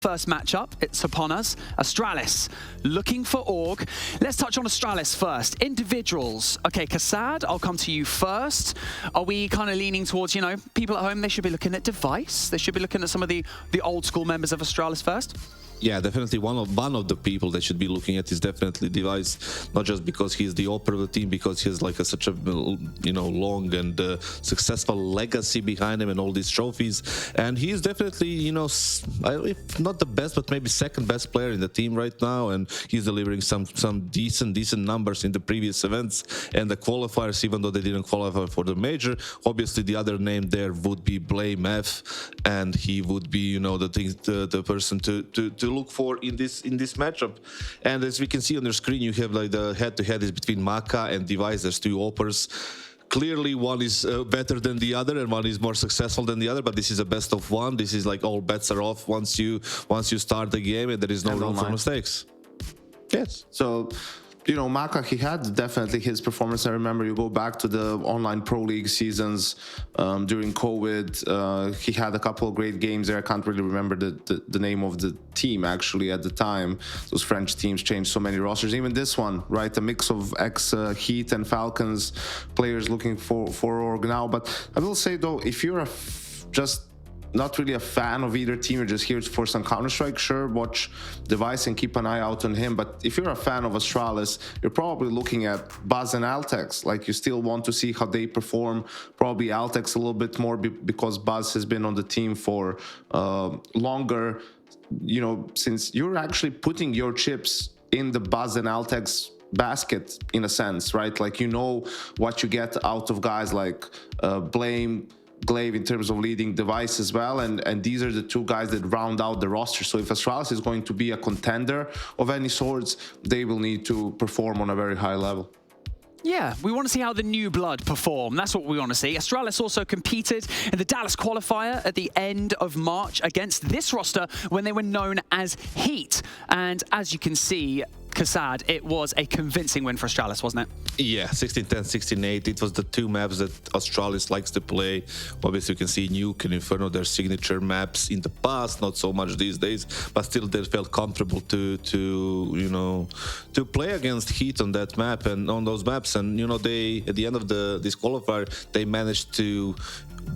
First matchup, it's upon us. Astralis looking for Org. Let's touch on Astralis first. Individuals. Okay, Kassad, I'll come to you first. Are we kind of leaning towards, you know, people at home, they should be looking at Device? They should be looking at some of the old school members of Astralis first? Yeah, definitely one of the people that should be looking at is definitely Device, not just because he's the opera of the team, because he has like such a long and successful legacy behind him and all these trophies, and he's definitely if not the best, but maybe second best player in the team right now, and he's delivering some decent numbers in the previous events and the qualifiers, even though they didn't qualify for the major. Obviously, the other name there would be Blame F, and he would be the person to look for in this matchup. And as we can see on the screen, you have like the head-to-head is between Maka and Device. There's two operas. Clearly, one is better than the other, and one is more successful than the other. But this is a best of one. This is like all bets are off once you start the game, and there is no room for mistakes. Yes. So, Maka, he had definitely his performance. I remember you go back to the online Pro League seasons during COVID. He had a couple of great games there. I can't really remember the name of the team actually at the time. Those French teams changed so many rosters. Even this one, right? A mix of ex-Heat and Falcons players looking for Org now. But I will say though, if you're just not really a fan of either team, you're just here for some Counter-Strike, sure, watch Device and keep an eye out on him. But if you're a fan of Astralis, you're probably looking at Buzz and Altex. Like, you still want to see how they perform. Probably Altex a little bit more because Buzz has been on the team for longer. Since you're actually putting your chips in the Buzz and Altex basket, in a sense, right? Like, what you get out of guys like Blame, Glaive in terms of leading Device as well, and these are the two guys that round out the roster. So if Astralis is going to be a contender of any sorts, they will need to perform on a very high level. Yeah, we want to see how the new blood perform. That's what we want to see. Astralis also competed in the Dallas qualifier at the end of March against this roster when they were known as Heat. And as you can see, Kassad, it was a convincing win for Astralis, wasn't it? Yeah, 16-10, 16-8. It was the two maps that Astralis likes to play. Obviously, you can see Nuke and Inferno, their signature maps in the past, not so much these days, but still they felt comfortable to play against Heat on that map and on those maps. And they, at the end of this qualifier, they managed to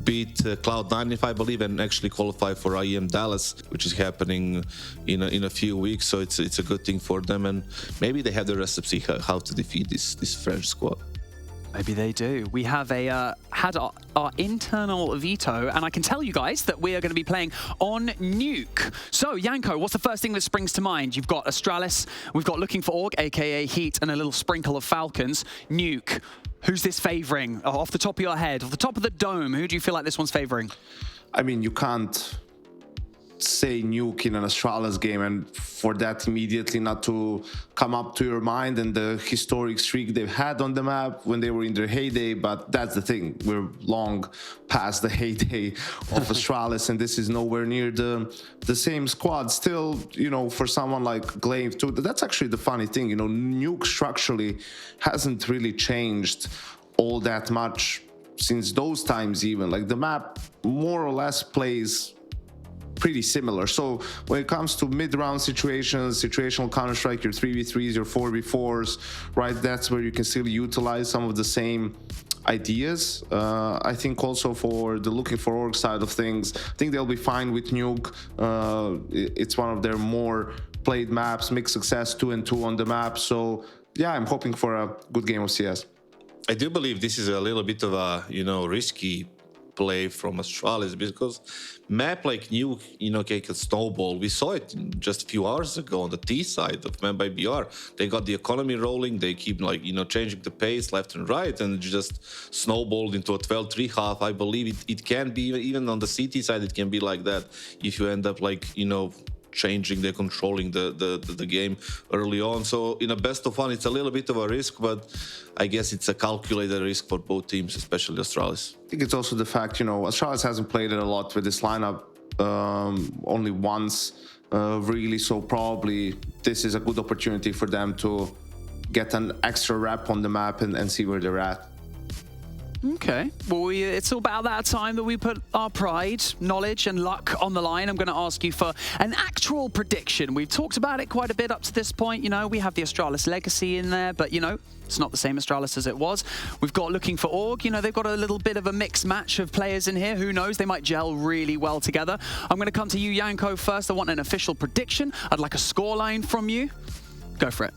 beat Cloud9, if I believe, and actually qualify for IEM Dallas, which is happening in a few weeks. So it's a good thing for them, and maybe they have the recipe how to defeat this French squad. Maybe they do. We have had our internal veto, and I can tell you guys that we are going to be playing on Nuke. So, Yanko, what's the first thing that springs to mind? You've got Astralis, we've got Looking for Org, aka Heat, and a little sprinkle of Falcons. Nuke, who's this favoring? Off the top of your head, off the top of the dome, who do you feel like this one's favoring? I mean, you can't say Nuke in an Astralis game and for that immediately not to come up to your mind and the historic streak they've had on the map when they were in their heyday. But that's the thing, we're long past the heyday of Astralis, and this is nowhere near the same squad. Still, for someone like Glaive too, that's actually the funny thing, Nuke structurally hasn't really changed all that much since those times. Even like the map more or less plays pretty similar. So when it comes to mid-round situations, situational Counter-Strike, your 3v3s, your 4v4s, right, that's where you can still utilize some of the same ideas. I think also for the Looking for Org side of things, I think they'll be fine with Nuke. It's one of their more played maps, mixed success, 2-2 on the map. So yeah, I'm hoping for a good game of CS. I do believe this is a little bit of a, risky play from Astralis, because map like Nuke, can snowball. We saw it just a few hours ago on the T side of map by BR. They got the economy rolling. They keep changing the pace left and right, and it just snowballed into a 12-3 half. I believe it can be even on the CT side. It can be like that if you end up controlling the game early on. So in a best of one, it's a little bit of a risk, but I guess it's a calculated risk for both teams, especially Astralis. I think it's also the fact, Astralis hasn't played it a lot with this lineup, only once, really. So probably this is a good opportunity for them to get an extra rep on the map and see where they're at. Okay. Well, it's all about that time that we put our pride, knowledge, and luck on the line. I'm going to ask you for an actual prediction. We've talked about it quite a bit up to this point. You know, we have the Astralis legacy in there, but, you know, it's not the same Astralis as it was. We've got looking for Org. You know, they've got a little bit of a mixed match of players in here. Who knows? They might gel really well together. I'm going to come to you, Yanko, first. I want an official prediction. I'd like a scoreline from you. Go for it.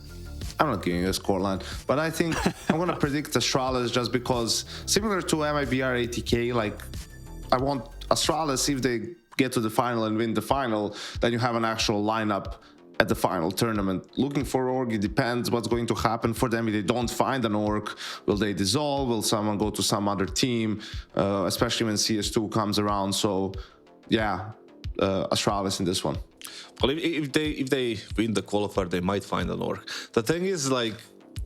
I'm not giving you a scoreline, but I think I'm going to predict Astralis just because, similar to MIBR ATK, like, I want Astralis, if they get to the final and win the final, then you have an actual lineup at the final tournament. Looking for Org, it depends what's going to happen for them. If they don't find an Org, will they dissolve? Will someone go to some other team? Especially when CS2 comes around. So, yeah, Astralis in this one. Well, if they win the qualifier, they might find an Org. The thing is, like,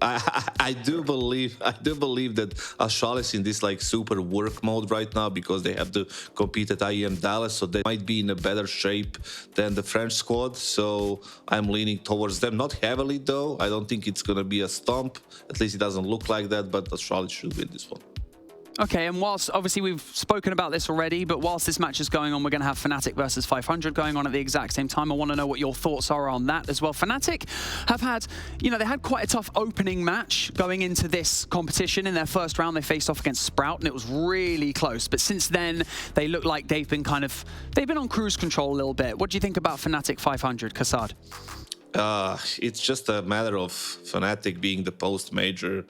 I do believe that Astralis in this like super work mode right now because they have to compete at IEM Dallas, so they might be in a better shape than the French squad. So I'm leaning towards them, not heavily though. I don't think it's gonna be a stomp. At least it doesn't look like that. But Astralis should win this one. Okay, and whilst obviously we've spoken about this already, but whilst this match is going on, we're going to have Fnatic versus 500 going on at the exact same time. I want to know what your thoughts are on that as well. Fnatic have had, you know, they had quite a tough opening match going into this competition. In their first round, they faced off against Sprout, and it was really close. But since then, they look like they've been on cruise control a little bit. What do you think about Fnatic 500, Kassad? It's just a matter of Fnatic being the post-major,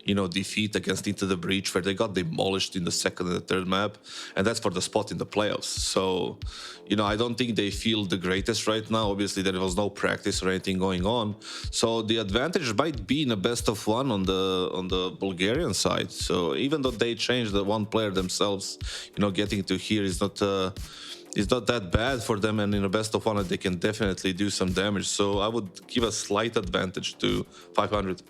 you know, defeat against Into the Breach, where they got demolished in the second and the third map, and that's for the spot in the playoffs. So, you know, I don't think they feel the greatest right now. Obviously, there was no practice or anything going on, so the advantage might be in a best of one on the Bulgarian side. So even though they changed the one player themselves, you know, getting to here is not. It's not that bad for them, and in a best of one, they can definitely do some damage. So I would give a slight advantage to 500.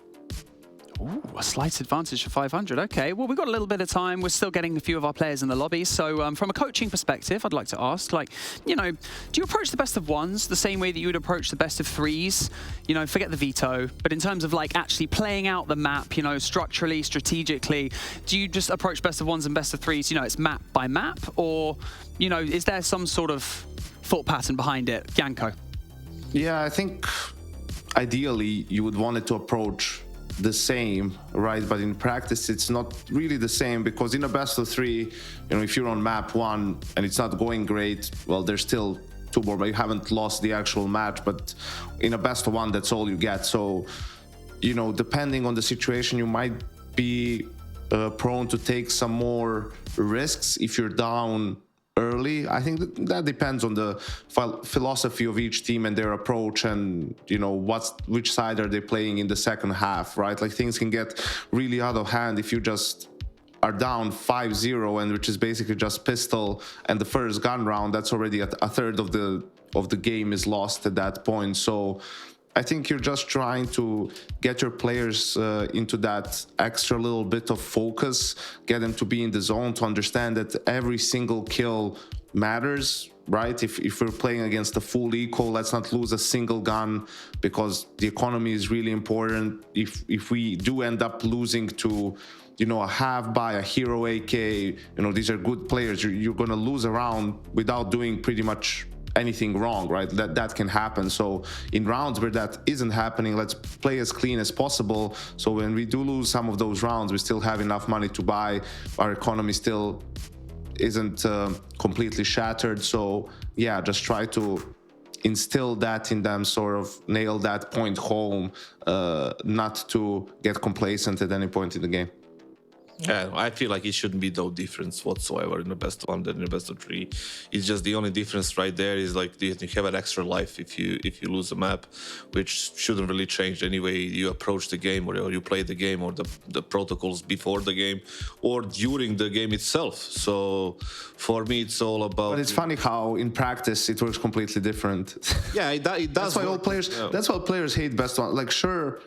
Ooh, a slight advantage for 500. Okay, well, we've got a little bit of time. We're still getting a few of our players in the lobby. So from a coaching perspective, I'd like to ask, like, you know, do you approach the best of ones the same way that you would approach the best of threes? You know, forget the veto, but in terms of like actually playing out the map, you know, structurally, strategically, do you just approach best of ones and best of threes? You know, it's map by map, or, you know, is there some sort of thought pattern behind it? Yanko. Yeah, I think ideally you would want it to approach the same, right? But in practice, it's not really the same, because in a best of three, you know, if you're on map one and it's not going great, well, there's still two more, but you haven't lost the actual match. But in a best of one, that's all you get. So, you know, depending on the situation, you might be prone to take some more risks if you're down early. I think that depends on the philosophy of each team and their approach, and, you know, which side are they playing in the second half, right? Like, things can get really out of hand if you just are down 5-0, and which is basically just pistol and the first gun round. That's already a third of the game is lost at that point. So I think you're just trying to get your players into that extra little bit of focus, get them to be in the zone, to understand that every single kill matters, right? If we're playing against a full eco, let's not lose a single gun, because the economy is really important. If we do end up losing to, you know, a half by a hero AK, you know, these are good players. You're going to lose a round without doing pretty much anything wrong, right? That can happen. So in rounds where that isn't happening, let's play as clean as possible, so when we do lose some of those rounds, we still have enough money to buy. Our economy still isn't completely shattered. So yeah, just try to instill that in them, sort of nail that point home, not to get complacent at any point in the game. Yeah, I feel like it shouldn't be no difference whatsoever in the best of one than in the best of three. It's just the only difference right there is like you have an extra life if you lose a map, which shouldn't really change anyway you approach the game, or you play the game, or the protocols before the game or during the game itself. So for me, it's all about. But it's funny how in practice it works completely different. Yeah, it does. That's why all players. Yeah. That's why players hate best one. Like, sure,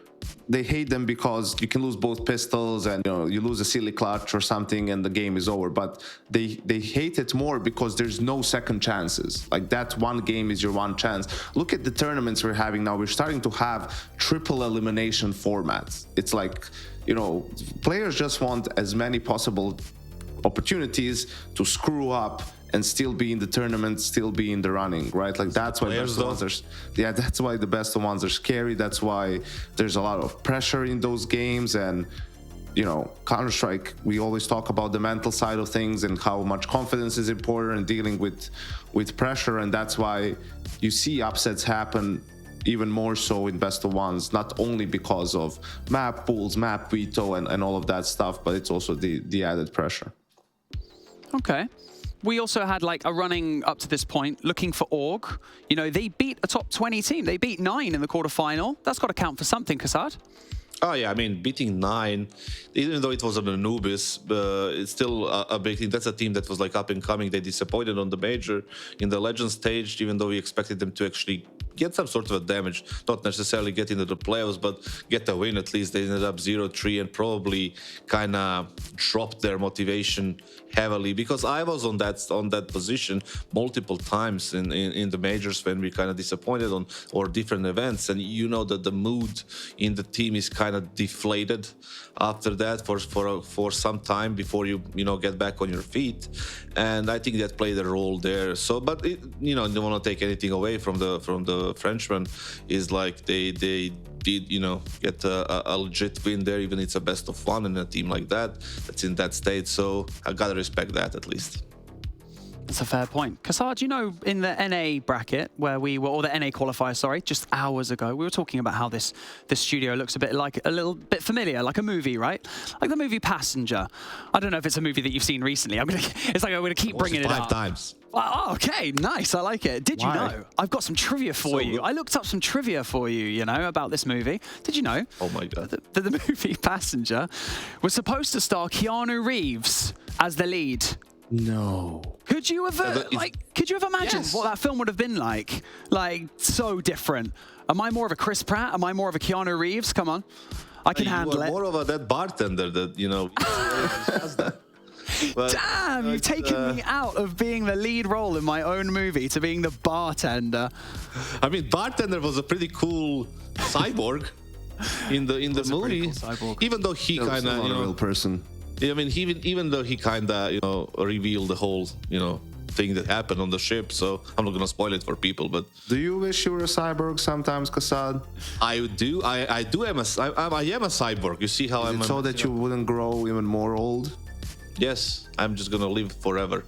they hate them because you can lose both pistols and you lose a silly clutch or something and the game is over. But they hate it more because there's no second chances. Like that one game is your one chance. Look at the tournaments we're having now. We're starting to have triple elimination formats. It's like, players just want as many possible opportunities to screw up and still be in the tournament, still be in the running, right? Like that's why that's why the best of ones are scary. That's why there's a lot of pressure in those games. And Counter-Strike, we always talk about the mental side of things and how much confidence is important and dealing with pressure. And that's why you see upsets happen even more so in best of ones, not only because of map pools, map veto, and all of that stuff, but it's also the added pressure. Okay. We also had like a running up to this point, looking for Org. They beat a top 20 team. They beat 9 in the quarterfinal. That's got to count for something, Kassad. Oh yeah, I mean, beating 9, even though it was an Anubis, it's still a big thing. That's a team that was like up and coming. They disappointed on the major in the Legend stage, even though we expected them to actually get some sort of a damage, not necessarily get into the playoffs, but get a win at least. They ended up 0-3 and probably kind of dropped their motivation heavily, because I was on that position multiple times in the majors when we kind of disappointed on or different events, and that the mood in the team is kind of deflated after that for some time before you get back on your feet, and I think that played a role there. So, but don't want to take anything away from the Frenchman. Is like they did get a legit win there, even it's a best of 1 in a team like that's in that state. So I gotta respect that at least. That's a fair point. Kassad, in the NA bracket where we were, or the NA qualifier, sorry, just hours ago, we were talking about how this studio looks a little bit familiar, like a movie, right? Like the movie Passenger. I don't know if it's a movie that you've seen recently. I'm gonna keep bringing it up. 5 times. Oh, okay, nice. I like it. Did you know? I've got some trivia for you. I looked up some trivia for you, about this movie. Did you know? Oh my God. That the movie Passenger was supposed to star Keanu Reeves as the lead. No. Could you have imagined what that film would have been like? Like, so different. Am I more of a Chris Pratt? Am I more of a Keanu Reeves? Come on. I can handle it. More of that bartender that, does that. But, damn, you've taken me out of being the lead role in my own movie to being the bartender. I mean, bartender was a pretty cool cyborg in the movie. Cool even though he kind of, a real person. I mean, even though he kind of, revealed the whole, thing that happened on the ship. So I'm not gonna spoil it for people. But do you wish you were a cyborg sometimes, Kassad? I do. I am a cyborg. You see how I'm. So that you wouldn't grow even more old. Yes, I'm just gonna live forever.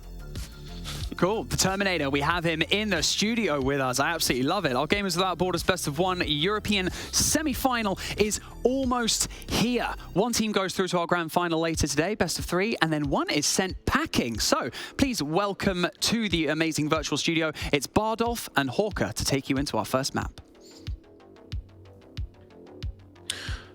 Cool. The Terminator, we have him in the studio with us. I absolutely love it. Our Gamers Without Borders Best of 1 European semi-final is almost here. One team goes through to our grand final later today, best of 3, and then one is sent packing. So please welcome to the amazing virtual studio. It's Bardolph and Hawker to take you into our first map.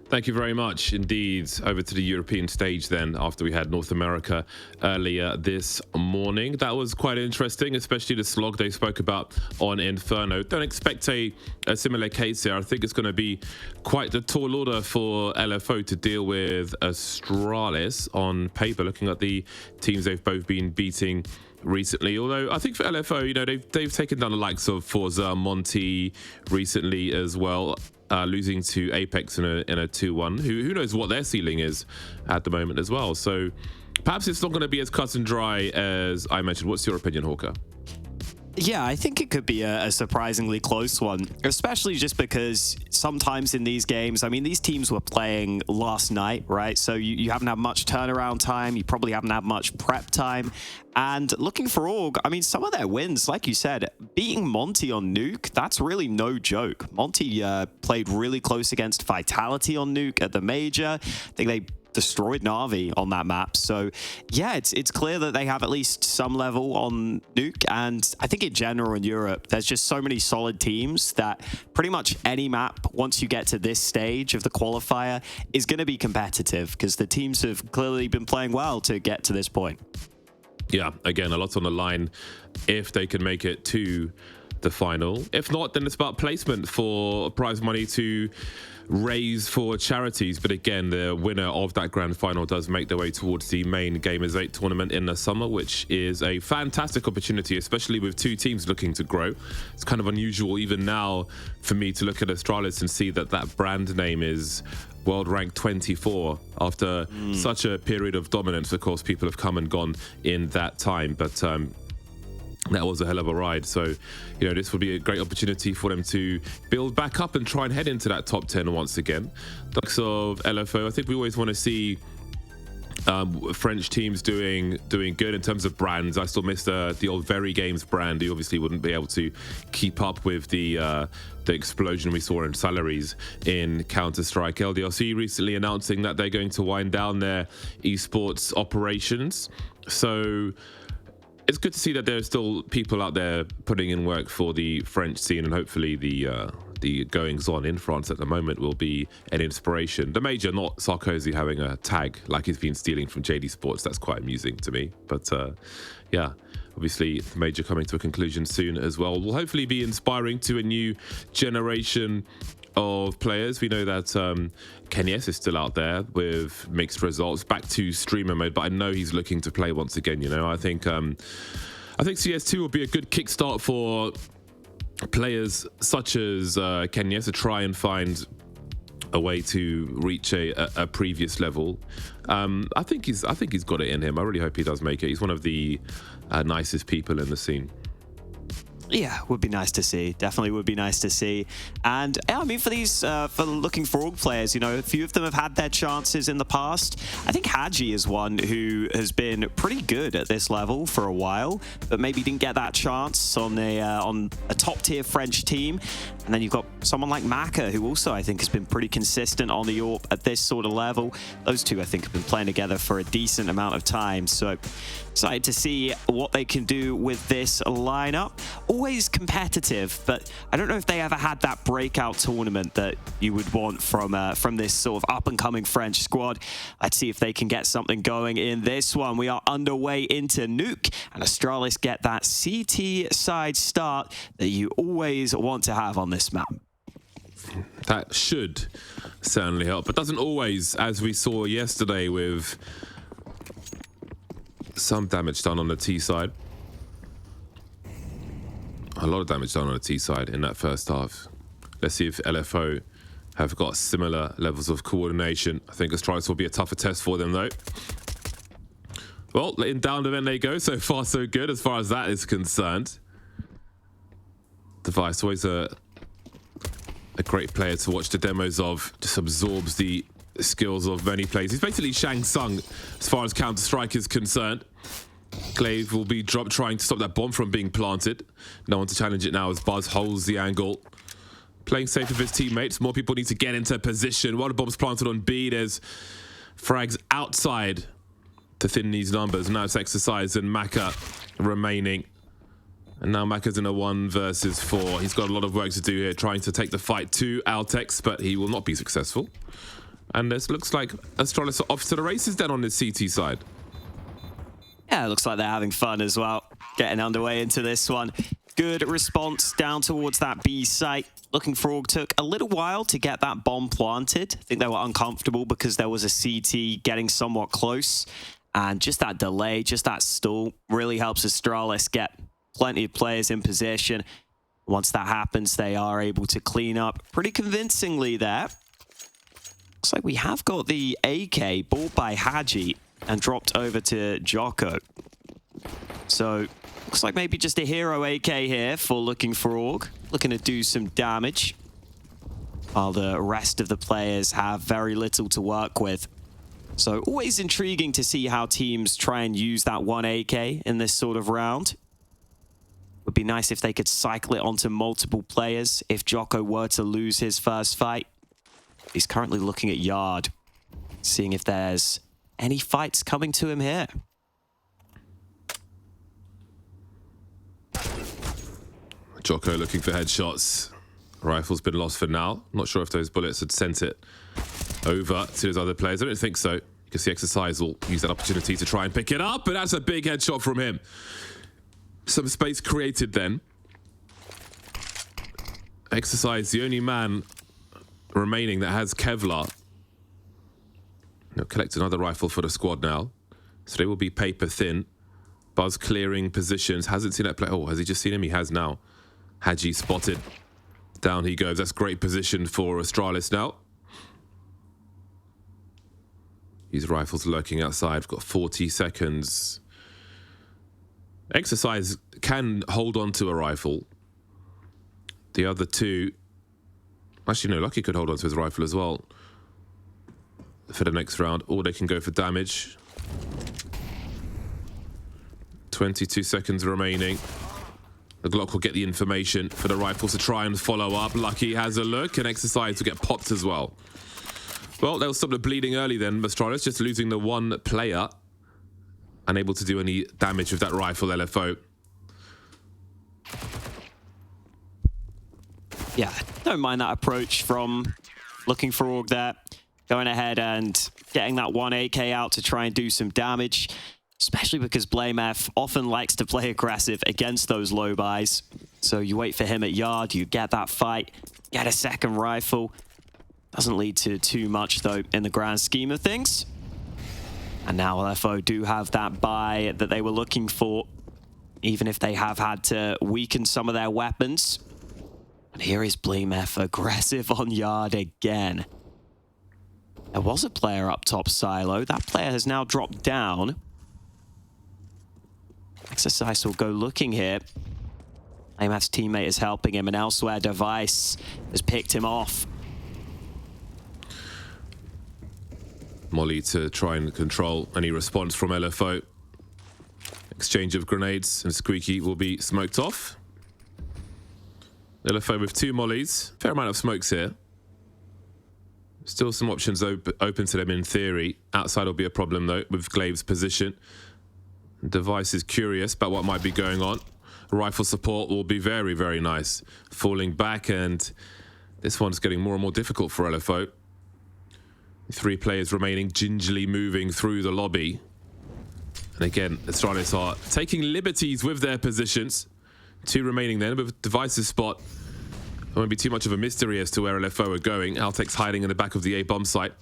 Thank you very much indeed. Over to the European stage then, after we had North America earlier this morning. That was quite interesting, especially the slog they spoke about on Inferno. Don't expect a similar case here. I think it's going to be quite the tall order for L4O to deal with Astralis on paper, looking at the teams they've both been beating recently. Although I think for L4O, they've taken down the likes of Forza, Monty recently as well. Losing to Apex in a 2-1. Who knows what their ceiling is at the moment as well. So perhaps it's not going to be as cut and dry as I mentioned. What's your opinion, Hawker? Yeah, I think it could be a surprisingly close one, especially just because sometimes in these games, I mean, these teams were playing last night, right? So you haven't had much turnaround time. You probably haven't had much prep time. And looking for Org, I mean, some of their wins, like you said, beating Monty on Nuke, that's really no joke. Monty played really close against Vitality on Nuke at the major. I think they destroyed Na'Vi on that map. So yeah, it's clear that they have at least some level on Nuke. And I think in general in Europe, there's just so many solid teams that pretty much any map, once you get to this stage of the qualifier, is going to be competitive because the teams have clearly been playing well to get to this point. Yeah, again, a lot on the line if they can make it to the final. If not, then it's about placement for prize money to raise for charities. But again, the winner of that grand final does make their way towards the main Gamers 8 tournament in the summer, which is a fantastic opportunity, especially with two teams looking to grow. It's kind of unusual even now for me to look at Astralis and see that that brand name is world rank 24 after such a period of dominance. Of course, people have come and gone in that time, but that was a hell of a ride. So, you know, this would be a great opportunity for them to build back up and try and head into that top 10 once again. The likes of L4O, I think we always want to see French teams doing good in terms of brands. I still miss the old Very Games brand. You obviously wouldn't be able to keep up with the explosion we saw in salaries in Counter-Strike. LDLC recently announcing that they're going to wind down their esports operations. So it's good to see that there's still people out there putting in work for the French scene, and hopefully the goings-on in France at the moment will be an inspiration. The major, not Sarkozy having a tag like he's been stealing from JD Sports. That's quite amusing to me. But yeah, obviously the major coming to a conclusion soon as well will hopefully be inspiring to a new generation of players. We know that Kenyes is still out there with mixed results, back to streamer mode, but I know he's looking to play once again. You know, I think CS2 will be a good kickstart for players such as Kenyes to try and find a way to reach a previous level. I think he's got it in him. I really hope he does make it. He's one of the nicest people in the scene. Yeah, would be nice to see. Definitely would be nice to see. And yeah, I mean, for these, for looking for org players, you know, a few of them have had their chances in the past. I think Haji is one who has been pretty good at this level for a while, but maybe didn't get that chance on a top tier French team. And then you've got someone like Maka, who also I think has been pretty consistent on the AWP at this sort of level. Those two I think have been playing together for a decent amount of time. So excited to see what they can do with this lineup. Always competitive, but I don't know if they ever had that breakout tournament that you would want from this sort of up-and-coming French squad. Let's see if they can get something going in this one. We are underway into Nuke, and Astralis get that CT side start that you always want to have on this map. That should certainly help, but doesn't always, as we saw yesterday with some damage done on the T side. A lot of damage done on the T side in that first half. Let's see if L4O have got similar levels of coordination. I think Astralis will be a tougher test for them though. Well, in down event they go. So far so good as far as that is concerned. Device, always a great player to watch the demos of. Just absorbs the skills of many players. He's basically Shang Tsung as far as Counter-Strike is concerned. Glaive will be dropped, trying to stop that bomb from being planted. No one to challenge it now as Buzz holds the angle. Playing safe with his teammates. More people need to get into position. While the bomb's planted on B, there's frags outside to thin these numbers. Now it's Exercise and Maka remaining. And now Maka's in a 1 versus 4. He's got a lot of work to do here, trying to take the fight to Altex, but he will not be successful. And this looks like Astralis are off to the races then on this CT side. Yeah, it looks like they're having fun as well, getting underway into this one. Good response down towards that B site. Looking for org took a little while to get that bomb planted. I think they were uncomfortable because there was a CT getting somewhat close. And just that delay, just that stall really helps Astralis get plenty of players in position. Once that happens, they are able to clean up pretty convincingly there. Looks like we have got the AK bought by Haji and dropped over to Jocko. So, looks like maybe just a hero AK here for looking for org. Looking to do some damage, while the rest of the players have very little to work with. So, always intriguing to see how teams try and use that one AK in this sort of round. Would be nice if they could cycle it onto multiple players if Jocko were to lose his first fight. He's currently looking at Yard, seeing if there's any fights coming to him here. Jocko looking for headshots. Rifle's been lost for now. Not sure if those bullets had sent it over to his other players. I don't think so, because the Exercise will use that opportunity to try and pick it up, but that's a big headshot from him. Some space created then. Exercise, the only man remaining that has Kevlar. They'll collect another rifle for the squad now. So they will be paper thin. Buzz clearing positions. Hasn't seen that play. Oh, has he just seen him? He has now. Hadji spotted. Down he goes. That's great position for Astralis now. His rifle's lurking outside. We've got 40 seconds. Exercise can hold on to a rifle. The other two... Actually, no, Lucky could hold on to his rifle as well for the next round, or they can go for damage. 22 seconds remaining. The Glock will get the information for the rifles to try and follow up. Lucky has a look, and Exercise to get popped as well. Well, they'll stop the bleeding early then. Astralis just losing the one player. Unable to do any damage with that rifle, LFO. Yeah, don't mind that approach from Looking for Org there. Going ahead and getting that one AK out to try and do some damage. Especially because BlameF often likes to play aggressive against those low buys. So you wait for him at yard, you get that fight, get a second rifle. Doesn't lead to too much though in the grand scheme of things. And now LFO do have that buy that they were looking for, even if they have had to weaken some of their weapons. And here is BlameF aggressive on yard again. There was a player up top silo. That player has now dropped down. Exercise will go looking here. BlameF's teammate is helping him, and elsewhere Device has picked him off. Molly to try and control any response from LFO. Exchange of grenades, and Squeaky will be smoked off. LFO with 2 mollies. Fair amount of smokes here. Still some options open to them in theory. Outside will be a problem though with Glaive's position. Device is curious about what might be going on. Rifle support will be very, very nice. Falling back, and this one's getting more and more difficult for LFO. 3 players remaining, gingerly moving through the lobby. And again, Astralis are taking liberties with their positions. 2 remaining then, with Device's spot. It won't be too much of a mystery as to where LFO are going. Altec's hiding in the back of the A bomb site.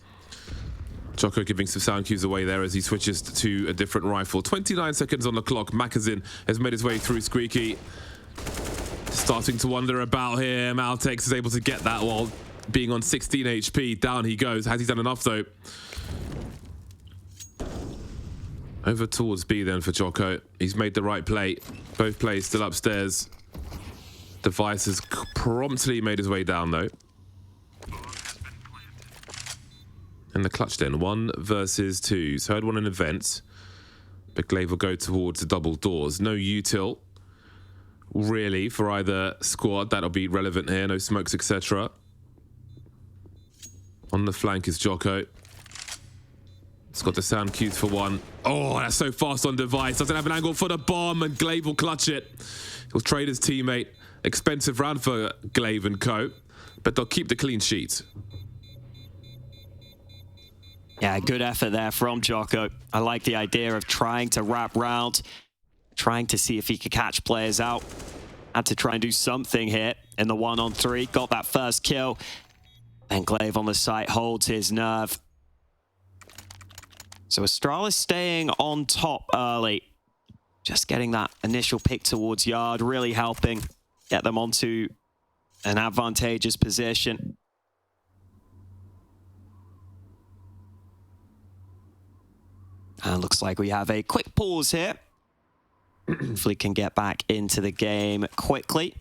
Choco giving some sound cues away there as he switches to a different rifle. 29 seconds on the clock. Macazin has made his way through Squeaky. Starting to wonder about him. Altex is able to get that while being on 16 HP. Down he goes. Has he done enough though? Over towards B then for Choco. He's made the right play. Both players still upstairs. Device has promptly made his way down though. And the clutch then, 1 versus 2. So heard one in events, but Glaive will go towards the double doors. No util, really, for either squad. That'll be relevant here. No smokes, etc. On the flank is Jocko. It's got the sound cues for 1. Oh, that's so fast on Device. Doesn't have an angle for the bomb, and Glaive will clutch it. He'll trade his teammate. Expensive round for Glaive and co, but they'll keep the clean sheet. Yeah, good effort there from Jocko. I like the idea of trying to wrap round, trying to see if he could catch players out. Had to try and do something here in the 1-on-3. Got that first kill. And Glaive on the site holds his nerve. So Astralis staying on top early. Just getting that initial pick towards yard, really helping get them onto an advantageous position. And looks like we have a quick pause here. Hopefully can get back into the game quickly.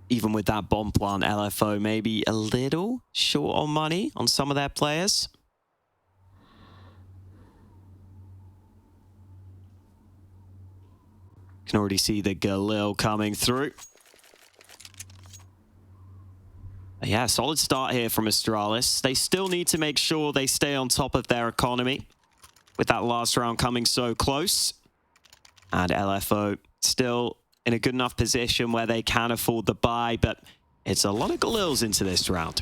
Even with that bomb plant, LFO maybe a little short on money on some of their players. Can already see the Galil coming through. Yeah, solid start here from Astralis. They still need to make sure they stay on top of their economy with that last round coming so close. And LFO still in a good enough position where they can afford the buy, but it's a lot of Galils into this round.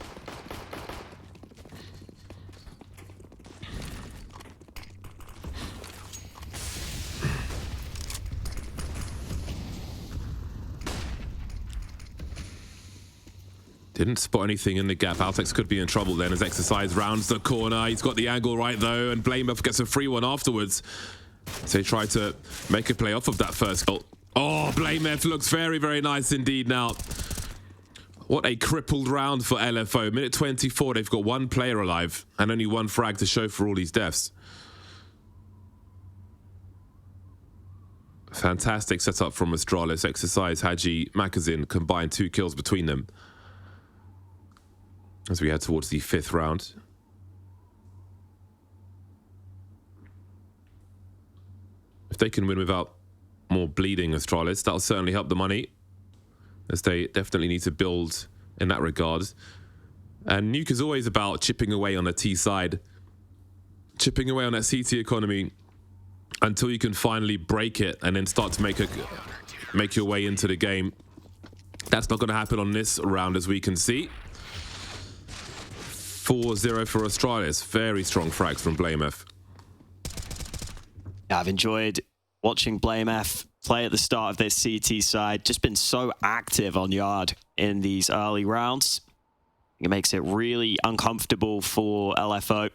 Didn't spot anything in the gap. Altex could be in trouble then as Exercise rounds the corner. He's got the angle right though, and Blameoff gets a free one afterwards. So he tried to make a play off of that first goal. Oh, Blameoff looks very, very nice indeed now. What a crippled round for LFO. Minute 24, they've got one player alive and only one frag to show for all these deaths. Fantastic setup from Astralis. Exercise, Haji, Makazin combined 2 kills between them as we head towards the 5th round. If they can win without more bleeding Astralis, that'll certainly help the money, as they definitely need to build in that regard. And Nuke is always about chipping away on the T side, chipping away on that CT economy until you can finally break it and then start to make your way into the game. That's not going to happen on this round, as we can see. 4-0 for Astralis. Very strong frags from Blameoff. Yeah, I've enjoyed watching Blameoff play at the start of this CT side. Just been so active on Yard in these early rounds. It makes it really uncomfortable for LFO.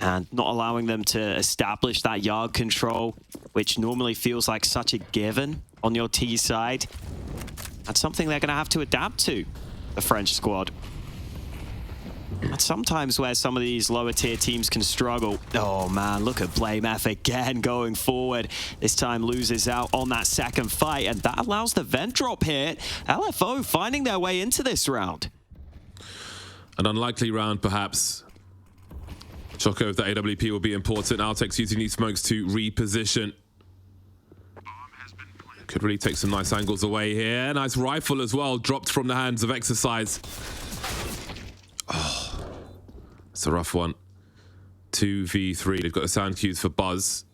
And not allowing them to establish that Yard control, which normally feels like such a given on your T side. That's something they're going to have to adapt to, the French squad. That's sometimes where some of these lower tier teams can struggle. Oh man, look at Blameoff again going forward. This time loses out on that second fight, and that allows the vent drop here. LFO finding their way into this round. An unlikely round, perhaps. Choco, if the AWP will be important. Altex using these smokes to reposition. Could really take some nice angles away here. Nice rifle as well, dropped from the hands of Exercise. Oh, it's a rough one. 2v3. They've got the sound cues for Buzz.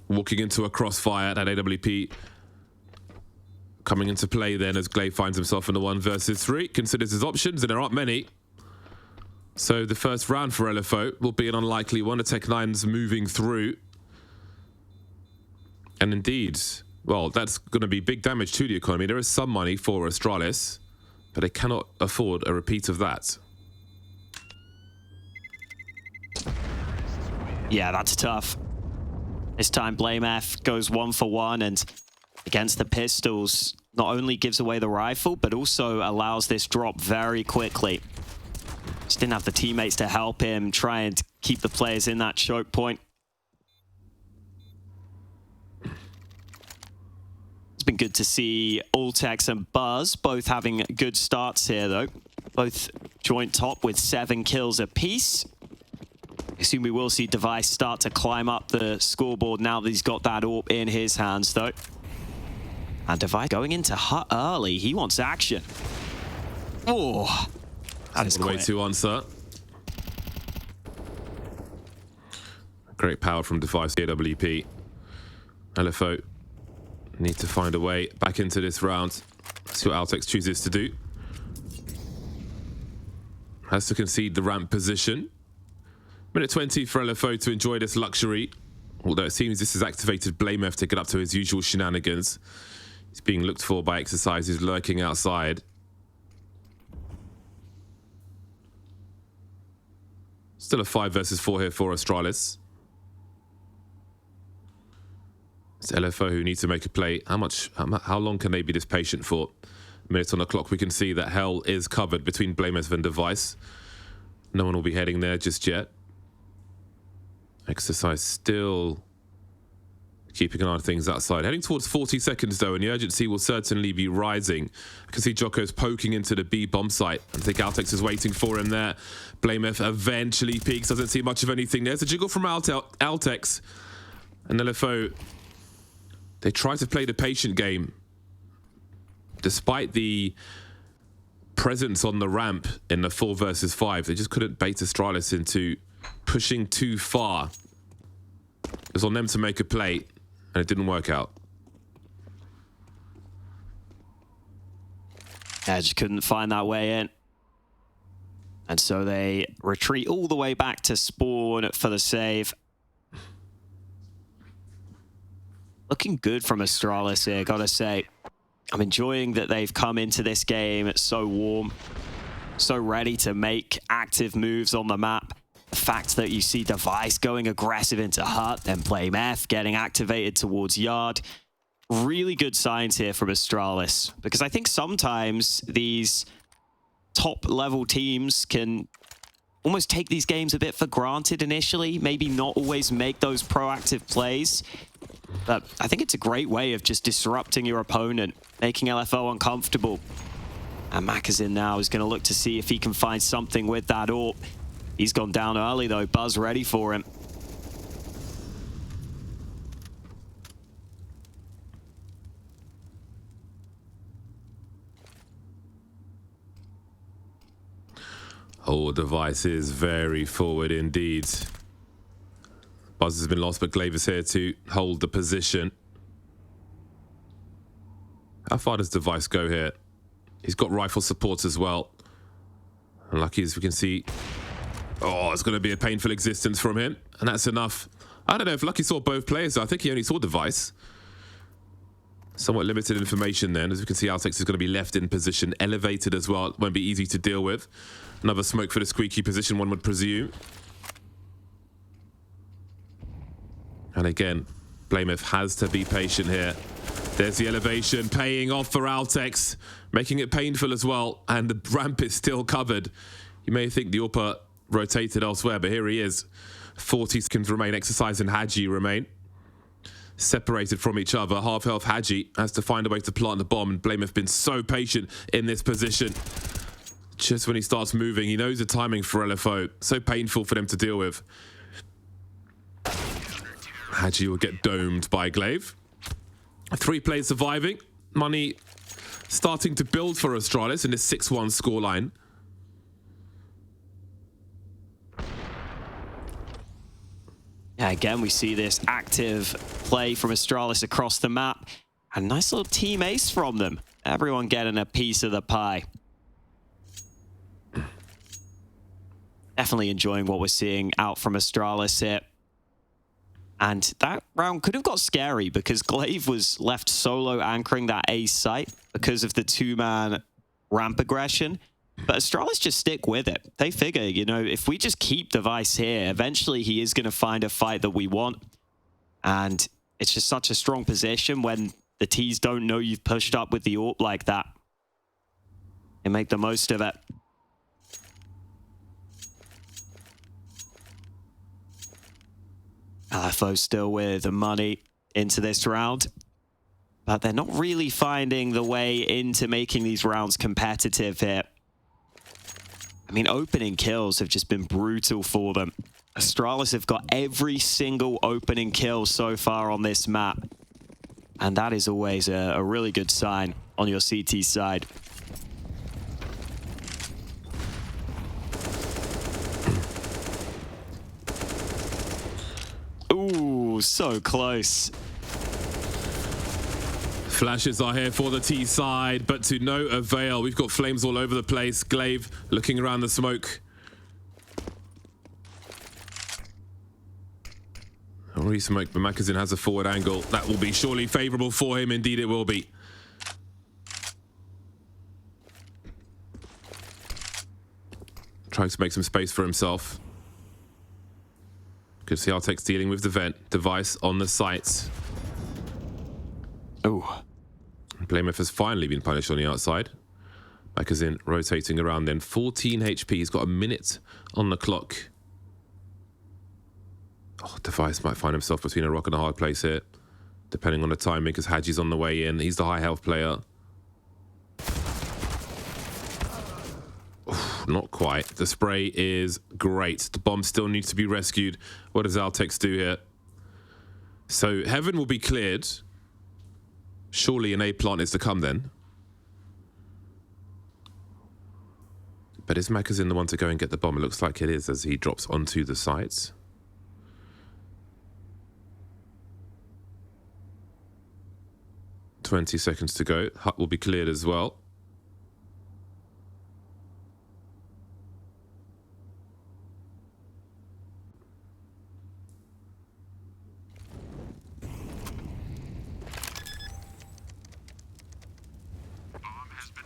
Walking into a crossfire. That AWP coming into play then as Glaive finds himself in the 1 versus 3. Considers his options, and there aren't many. So the first round for LFO will be an unlikely one. The Tech9's moving through. And indeed, well, that's going to be big damage to the economy. There is some money for Astralis, but they cannot afford a repeat of that. Yeah, that's tough. This time Blameoff goes 1 for 1, and against the pistols, not only gives away the rifle, but also allows this drop very quickly. Just didn't have the teammates to help him try and keep the players in that choke point. It's been good to see Altex and Buzz both having good starts here, though. Both joint top with 7 kills apiece. I assume we will see Device start to climb up the scoreboard now that he's got that AWP in his hands, though. And Device going into Hut early. He wants action. Oh, that is the way to answer. Great power from Device AWP. LFO need to find a way back into this round. See what Altex chooses to do. Has to concede the ramp position. Minute 20 for LFO to enjoy this luxury. Although it seems this has activated Blameoff to get up to his usual shenanigans. He's being looked for by Exercise, who's lurking outside. Still a 5 versus 4 here for Astralis. It's LFO who needs to make a play. How long can they be this patient for? Minutes on the clock, we can see that Hell is covered between Blameoff and Device. No one will be heading there just yet. Exercise still keeping an eye on things outside. Heading towards 40 seconds though, and the urgency will certainly be rising. I can see Jocko's poking into the B bomb site. I think Altex is waiting for him there. Blameoff eventually peeks, doesn't see much of anything. There's a jiggle from Altex. And LFO, they try to play the patient game. Despite the presence on the ramp in the 4 versus 5, they just couldn't bait Astralis into pushing too far. It was on them to make a play, and it didn't work out. Yeah, just couldn't find that way in. And so they retreat all the way back to spawn for the save. Looking good from Astralis here, gotta say. I'm enjoying that they've come into this game so warm, so ready to make active moves on the map. The fact that you see Device going aggressive into Hut, then Blame F getting activated towards Yard. Really good signs here from Astralis, because I think sometimes these top-level teams can almost take these games a bit for granted initially, maybe not always make those proactive plays. But I think it's a great way of just disrupting your opponent, making L4O uncomfortable. And Macazin now is going to look to see if he can find something with that AWP. He's gone down early though, Buzz ready for him. Oh, Device is very forward indeed. Buzz has been lost, but Glaive is here to hold the position. How far does Device go here? He's got rifle support as well. And lucky as we can see. Oh, it's going to be a painful existence from him. And that's enough. I don't know if Lucky saw both players. I think he only saw Device. Somewhat limited information then. As we can see, Altex is going to be left in position. Elevated as well. It won't be easy to deal with. Another smoke for the squeaky position, one would presume. And again, Blameth has to be patient here. There's the elevation, paying off for Altex, making it painful as well. And the ramp is still covered. You may think the AWP rotated elsewhere, but here he is. 40 seconds remain. Exercise and Haji remain separated from each other. Half health Haji has to find a way to plant the bomb, and Blameth been so patient in this position. Just when he starts moving, he knows the timing for L4O. So painful for them to deal with. Haji will get domed by Glaive. 3 players surviving. Money starting to build for Astralis in this 6-1 scoreline. Yeah, again, we see this active play from Astralis across the map. A nice little team ace from them. Everyone getting a piece of the pie. Definitely enjoying what we're seeing out from Astralis here. And that round could have got scary because Glaive was left solo anchoring that A site because of the 2-man ramp aggression. But Astralis just stick with it. They figure, you know, if we just keep Device here, eventually he is going to find a fight that we want. And it's just such a strong position when the Ts don't know you've pushed up with the AWP like that. And make the most of it. L4O still with the money into this round. But they're not really finding the way into making these rounds competitive here. I mean, opening kills have just been brutal for them. Astralis have got every single opening kill so far on this map. And that is always a really good sign on your CT side. Ooh, so close. Flashes are here for the T side, but to no avail. We've got flames all over the place. Glaive looking around the smoke. Re-smoke, but Macazin has a forward angle. That will be surely favorable for him. Indeed, it will be. Trying to make some space for himself. Good to see Artex dealing with the vent. Device on the sights. Oh. Blameth has finally been punished on the outside. Macazin rotating around then. 14 HP. He's got a minute on the clock. Oh, Device might find himself between a rock and a hard place here, depending on the timing, because Haji's on the way in. He's the high health player. Oof, not quite. The spray is great. The bomb still needs to be rescued. What does Altex do here? So Heaven will be cleared. Surely an A plant is to come then. But is Macazin the one to go and get the bomb? It looks like it is as he drops onto the sides. "20 seconds to go. Hut will be cleared as well.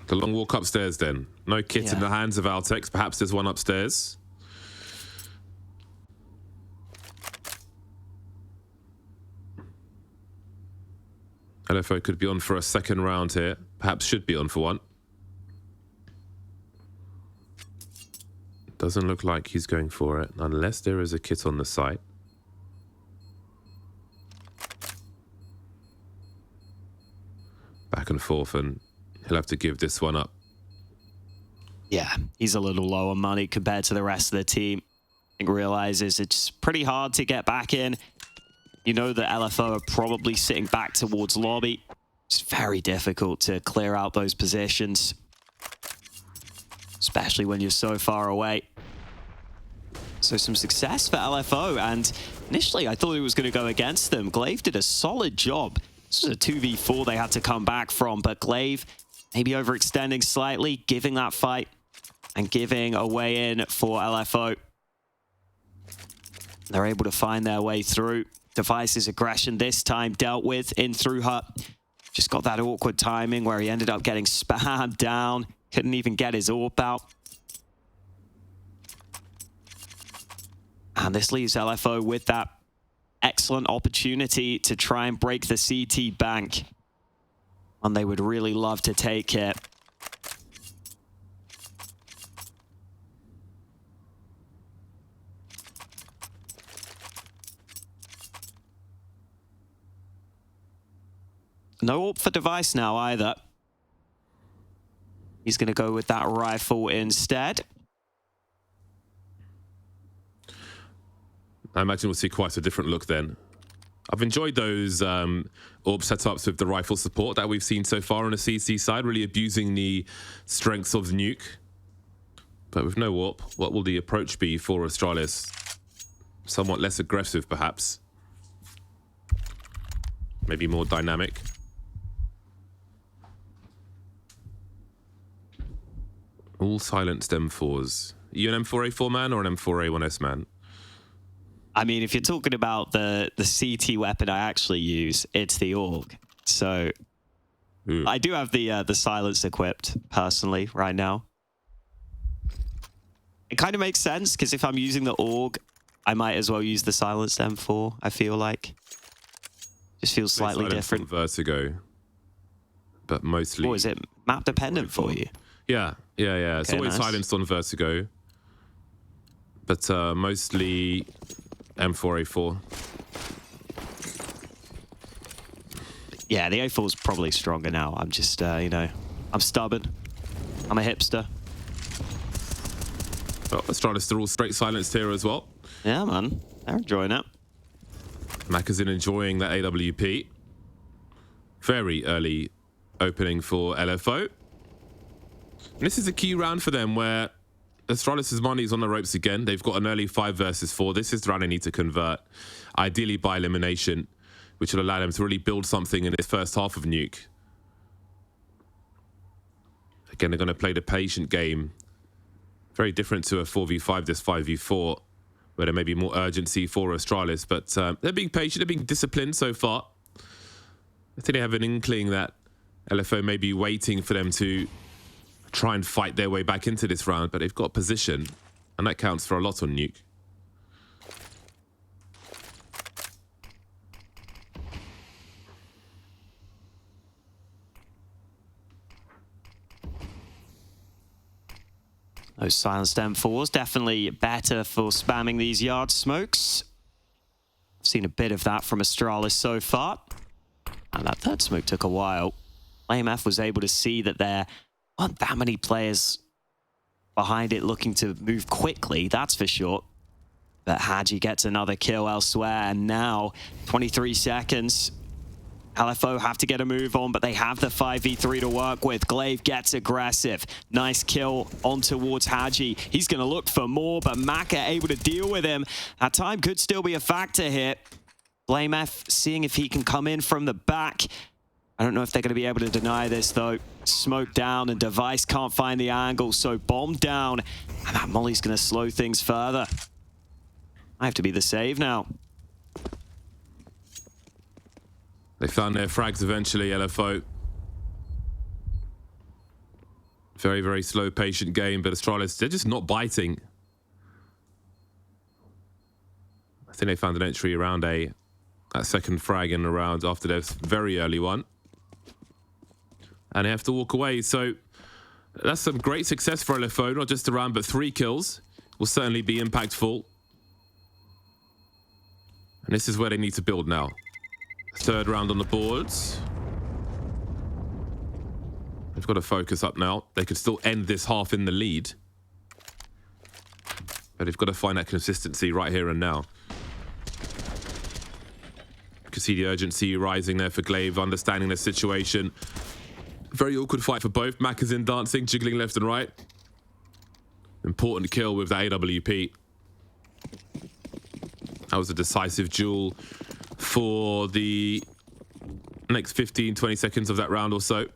The long walk upstairs then. No kit in the hands of Altex. Perhaps there's one upstairs. LFO could be on for a second round here. Perhaps should be on for one. Doesn't look like he's going for it, unless there is a kit on the site. Back and forth, and he'll have to give this one up. Yeah, he's a little low on money compared to the rest of the team. I think realizes it's pretty hard to get back in. You know that LFO are probably sitting back towards lobby. It's very difficult to clear out those positions, especially when you're so far away. So some success for LFO, and initially I thought it was going to go against them. Glaive did a solid job. This was a 2v4 they had to come back from, but Glaive maybe overextending slightly, giving that fight and giving a way in for LFO. They're able to find their way through. Device's aggression this time dealt with in through her. Just got that awkward timing where he ended up getting spammed down. Couldn't even get his AWP out. And this leaves LFO with that excellent opportunity to try and break the CT bank. And they would really love to take it. No AWP for Device now either. He's going to go with that rifle instead. I imagine we'll see quite a different look then. I've enjoyed those AWP setups with the rifle support that we've seen so far on the CC side, really abusing the strengths of Nuke. But with no AWP, what will the approach be for Astralis? Somewhat less aggressive, perhaps. Maybe more dynamic. All silenced M4s. Are you an M4A4 man or an M4A1S man? I mean, if you're talking about the CT weapon I actually use, it's the AUG. So I do have the silence equipped personally right now. It kind of makes sense because if I'm using the AUG, I might as well use the silenced M4. I feel like just feels slightly different. Vertigo, but mostly. Or is it map dependent for you? Yeah. It's Okay, always nice. silenced on Vertigo, but mostly M4A4. Yeah, the A4 is probably stronger now. I'm just, you know, I'm stubborn. I'm a hipster. Well, Astralis are all straight silenced here as well. Yeah, man. They're enjoying it. Macazin enjoying that AWP. Very early opening for LFO. And this is a key round for them where Astralis' money is on the ropes again. They've got an early 5 versus 4. This is the round they need to convert, ideally by elimination, which will allow them to really build something in this first half of Nuke. Again, they're going to play the patient game. Very different to a 4v5, this 5v4, where there may be more urgency for Astralis, but they're being patient, they're being disciplined so far. I think they have an inkling that LFO may be waiting for them to try and fight their way back into this round, but they've got position, and that counts for a lot on Nuke. Those silenced M4s definitely better for spamming these yard smokes. I've seen a bit of that from Astralis so far. And that third smoke took a while. AMF was able to see that there aren't that many players behind it looking to move quickly, that's for sure. But Hadji gets another kill elsewhere, and now 23 seconds. LFO have to get a move on, but they have the 5v3 to work with. Glaive gets aggressive. Nice kill on towards Hadji. He's going to look for more, but Maka able to deal with him. That time could still be a factor here. Blame F seeing if he can come in from the back. I don't know if they're going to be able to deny this, though. Smoke down, and Device can't find the angle, so bomb down. And that molly's going to slow things further. I have to be the save now. They found their frags eventually, LFO. Very, very slow, patient game, but Astralis, they're just not biting. I think they found an entry around that second frag in the round after their very early one. And they have to walk away. So that's some great success for L4O, not just a round, but 3 kills. Will certainly be impactful. And this is where they need to build now. 3rd round on the boards. They've got to focus up now. They could still end this half in the lead. But they've got to find that consistency right here and now. You can see the urgency rising there for Glaive, understanding the situation. Very awkward fight for both. Mac is in dancing, jiggling left and right. Important kill with the AWP. That was a decisive duel for the next 15, 20 seconds of that round or so.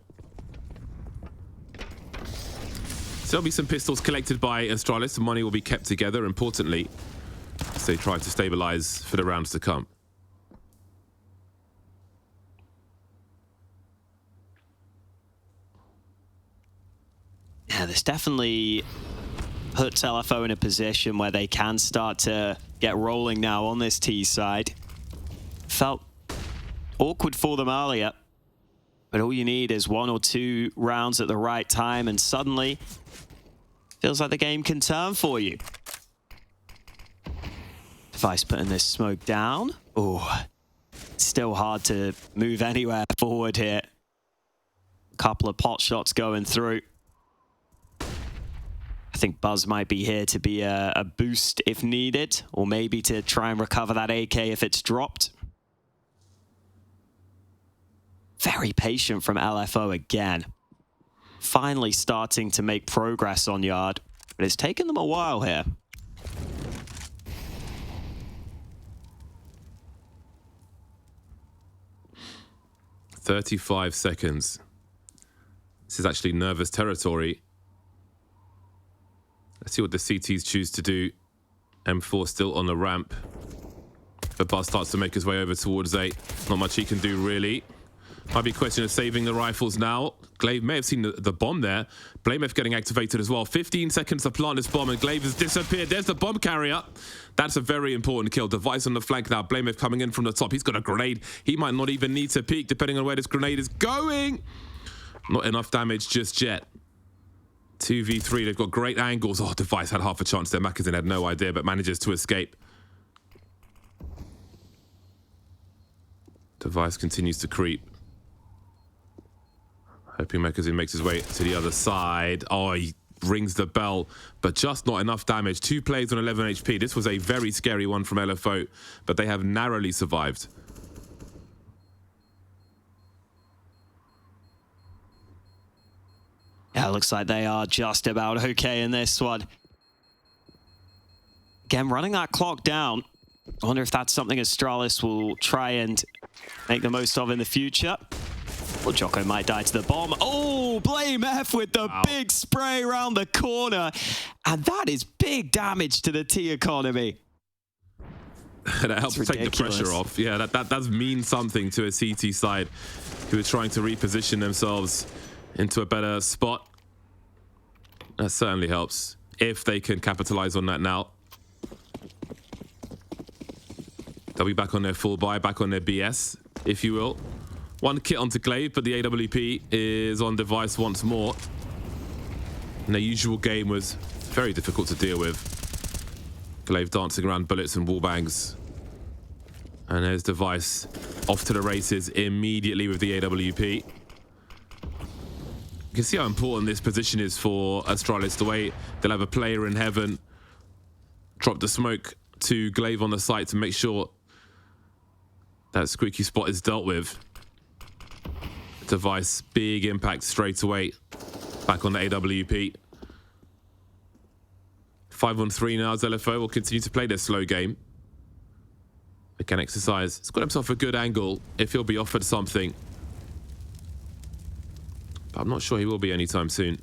So there'll be some pistols collected by Astralis. The money will be kept together, importantly, as they try to stabilize for the rounds to come. Yeah, this definitely puts L4O in a position where they can start to get rolling now on this T side. Felt awkward for them earlier, but all you need is 1 or 2 rounds at the right time, and suddenly feels like the game can turn for you. Device putting this smoke down. Oh, still hard to move anywhere forward here. Couple of pot shots going through. I think Buzz might be here to be a boost if needed, or maybe to try and recover that AK if it's dropped. Very patient from L4O again. Finally starting to make progress on Yard, but it's taken them a while here. "35 seconds. This is actually nervous territory. Let's see what the CTs choose to do. M4 still on the ramp. But Buzz starts to make his way over towards A. Not much he can do, really. Might be a question of saving the rifles now. Glaive may have seen the bomb there. Blamef getting activated as well. 15 seconds to plant this bomb, and Glaive has disappeared. There's the bomb carrier. That's a very important kill. Device on the flank now. Blamef coming in from the top. He's got a grenade. He might not even need to peek, depending on where this grenade is going. Not enough damage just yet. 2v3, they've got great angles. Oh, Device had half a chance there. Macazin had no idea, but manages to escape. Device continues to creep. Hoping Macazin makes his way to the other side. Oh, he rings the bell, but just not enough damage. 2 plays on 11 HP. This was a very scary one from L4O, but they have narrowly survived. Yeah, it looks like they are just about okay in this one. Again, running that clock down. I wonder if that's something Astralis will try and make the most of in the future. Well, Jocko might die to the bomb. Oh, Blamef with the big spray around the corner. And that is big damage to the T economy. That helps take the pressure off. Yeah, that does mean something to a CT side who are trying to reposition themselves into a better spot. That certainly helps if they can capitalize on that now. They'll be back on their full buy, back on their BS, if you will. 1 kit onto Glaive, but the AWP is on Device once more. And their usual game was very difficult to deal with. Glaive dancing around bullets and wallbangs. And there's Device off to the races immediately with the AWP. You can see how important this position is for Astralis. The way they'll have a player in heaven, drop the smoke to Glaive on the site to make sure that squeaky spot is dealt with. Device, big impact straight away. Back on the AWP. 5-on-3 now as L4O will continue to play their slow game. They can exercise. He's got himself a good angle if he'll be offered something. But I'm not sure he will be anytime soon.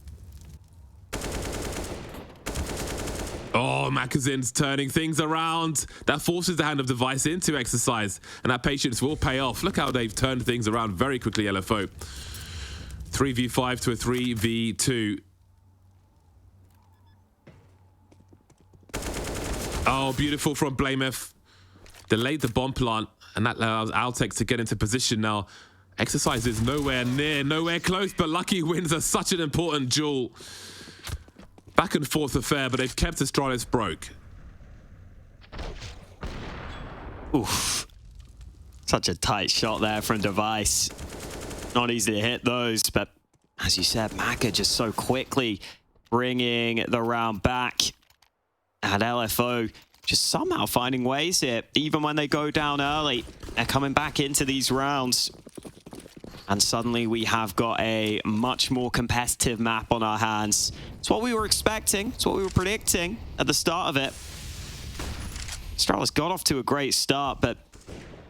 Oh, Macazin's turning things around. That forces the hand of Device into exercise, and that patience will pay off. Look how they've turned things around very quickly, L4O. 3v5 to a 3v2. Oh, beautiful from Blameth. Delayed the bomb plant, and that allows Altex to get into position now. Exercise is nowhere near, nowhere close, but Lucky wins are such an important duel. Back and forth affair, but they've kept Astralis broke. Oof. Such a tight shot there from Device. Not easy to hit those, but as you said, Maka just so quickly bringing the round back. And LFO just somehow finding ways here. Even when they go down early, they're coming back into these rounds. And suddenly we have got a much more competitive map on our hands. It's what we were expecting. It's what we were predicting at the start of it. Astralis got off to a great start, but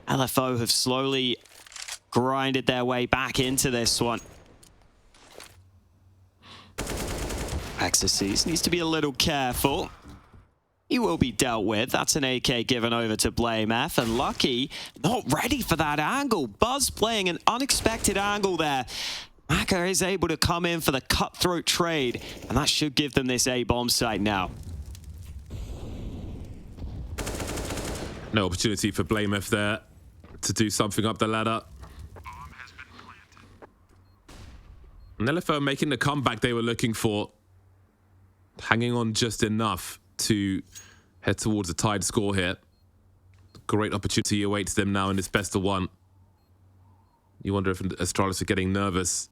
LFO have slowly grinded their way back into this one. Exorcise needs to be a little careful. He will be dealt with. That's an AK given over to Blameth, and Lucky not ready for that angle. Buzz playing an unexpected angle there. Maka is able to come in for the cutthroat trade, and that should give them this A-bomb site now. No opportunity for Blameth there to do something up the ladder. And LFO making the comeback they were looking for. Hanging on just enough to head towards a tied score here. Great opportunity awaits them now in this best of one. You wonder if Astralis are getting nervous.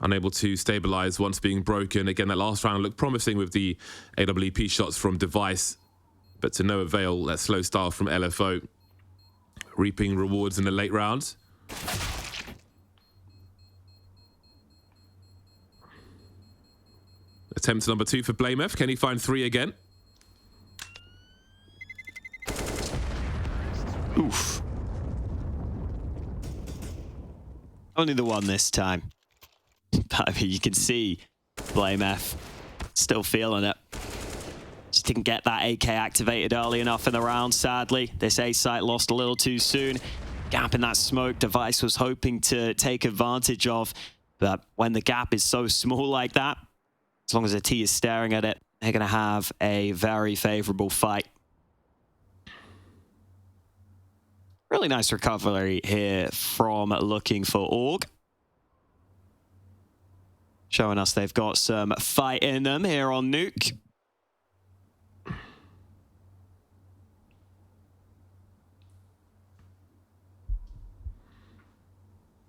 Unable to stabilize once being broken. Again, that last round looked promising with the AWP shots from Device, but to no avail. That slow start from LFO. Reaping rewards in the late rounds. Attempt number 2 for Blameth. Can he find 3 again? Oof. Only the one this time. But I mean, you can see Blameth still feeling it. Just didn't get that AK activated early enough in the round, sadly. This A site lost a little too soon. Gap in that smoke, Device was hoping to take advantage of. But when the gap is so small like that, as long as a T is staring at it, they're going to have a very favorable fight. Really nice recovery here from looking for Org. Showing us they've got some fight in them here on Nuke.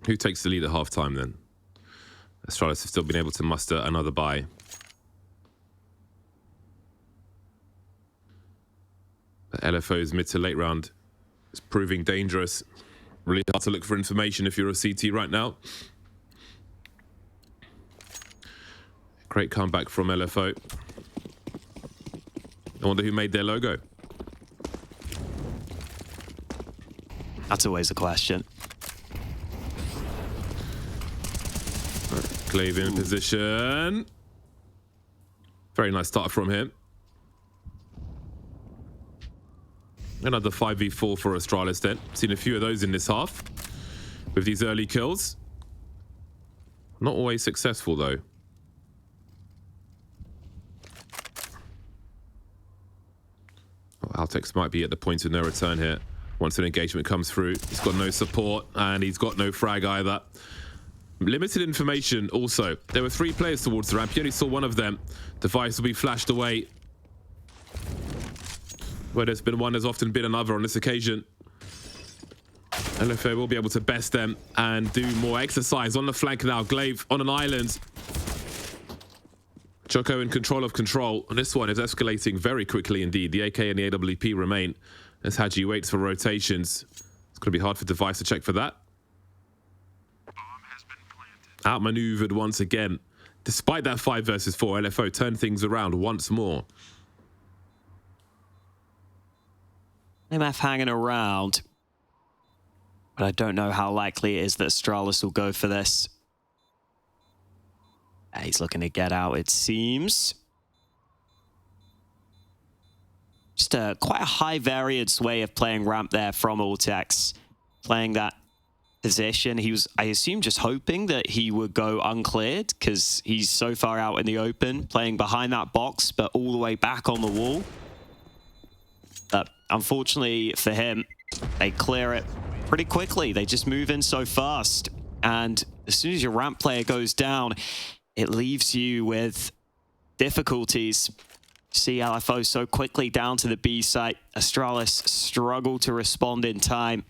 Who takes the lead at half-time then? Astralis have still been able to muster another buy. But LFO's mid to late round is proving dangerous. Really hard to look for information if you're a CT right now. Great comeback from LFO. I wonder who made their logo. That's always a question. Glaive in position. Very nice start from him. Another 5v4 for Astralis then. Seen a few of those in this half with these early kills. Not always successful though. Well, Altex might be at the point of no return here. Once an engagement comes through, he's got no support and he's got no frag either. Limited information also. There were 3 players towards the ramp. You only saw one of them. Device will be flashed away. Where there's been one, there's often been another on this occasion. LFO will be able to best them and do more exercise on the flank now. Glaive on an island. Choco in control of control. And this one is escalating very quickly indeed. The AK and the AWP remain as Haji waits for rotations. It's going to be hard for Device to check for that. Outmaneuvered once again. Despite that 5 versus 4, LFO turned things around once more. MF hanging around. But I don't know how likely it is that Astralis will go for this. He's looking to get out, it seems. Just quite a high variance way of playing ramp there from Altex. Playing that position. He was, I assume, just hoping that he would go uncleared because he's so far out in the open, playing behind that box, but all the way back on the wall. But unfortunately for him, they clear it pretty quickly. They just move in so fast. And as soon as your ramp player goes down, it leaves you with difficulties. See LFO so quickly down to the B site. Astralis struggle to respond in time.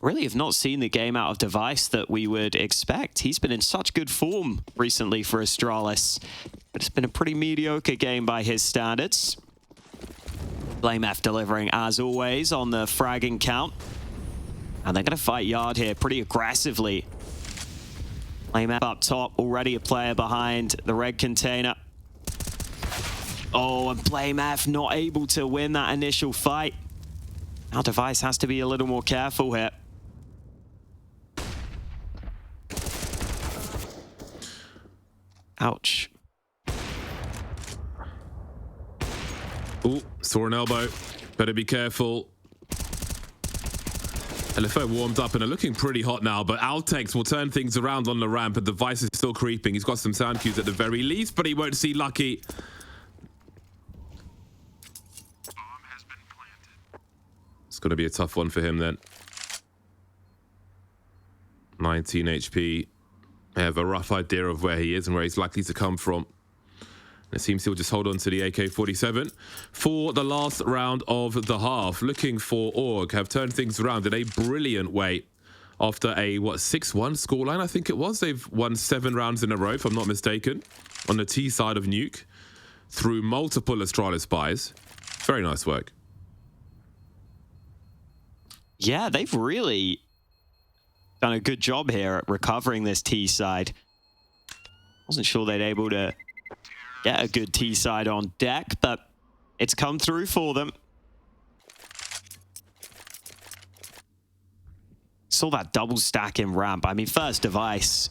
Really have not seen the game out of Device that we would expect. He's been in such good form recently for Astralis, but it's been a pretty mediocre game by his standards. BlameF delivering as always on the fragging count. And they're going to fight Yard here pretty aggressively. BlameF up top, already a player behind the red container. Oh, and BlameF not able to win that initial fight. Now Device has to be a little more careful here. Ouch. Ooh, saw an elbow. Better be careful. LFO warmed up and are looking pretty hot now, but Altex will turn things around on the ramp, and Device is still creeping. He's got some sound cues at the very least, but he won't see Lucky. It's going to be a tough one for him then. 19 HP. I have a rough idea of where he is and where he's likely to come from. It seems he'll just hold on to the AK-47 for the last round of the half. Looking for Org, have turned things around in a brilliant way. After a, 6-1 scoreline, I think it was. They've won 7 rounds in a row, if I'm not mistaken, on the T side of Nuke, through multiple Astralis buys. Very nice work. Yeah, they've really done a good job here at recovering this T side. Wasn't sure they'd able to get a good T side on deck, but it's come through for them. Saw that double stack in ramp. I mean, first Device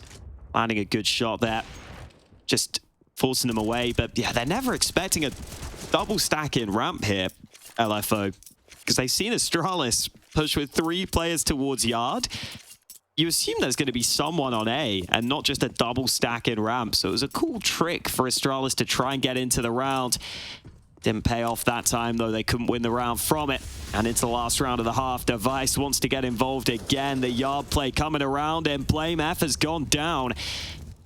landing a good shot there, just forcing them away. But yeah, they're never expecting a double stack in ramp here, LFO, because they've seen Astralis push with 3 players towards Yard. You assume there's going to be someone on A and not just a double stack in ramp. So it was a cool trick for Astralis to try and get into the round. Didn't pay off that time, though. They couldn't win the round from it. And into the last round of the half, Device wants to get involved again. The Yard play coming around, and BlameF has gone down.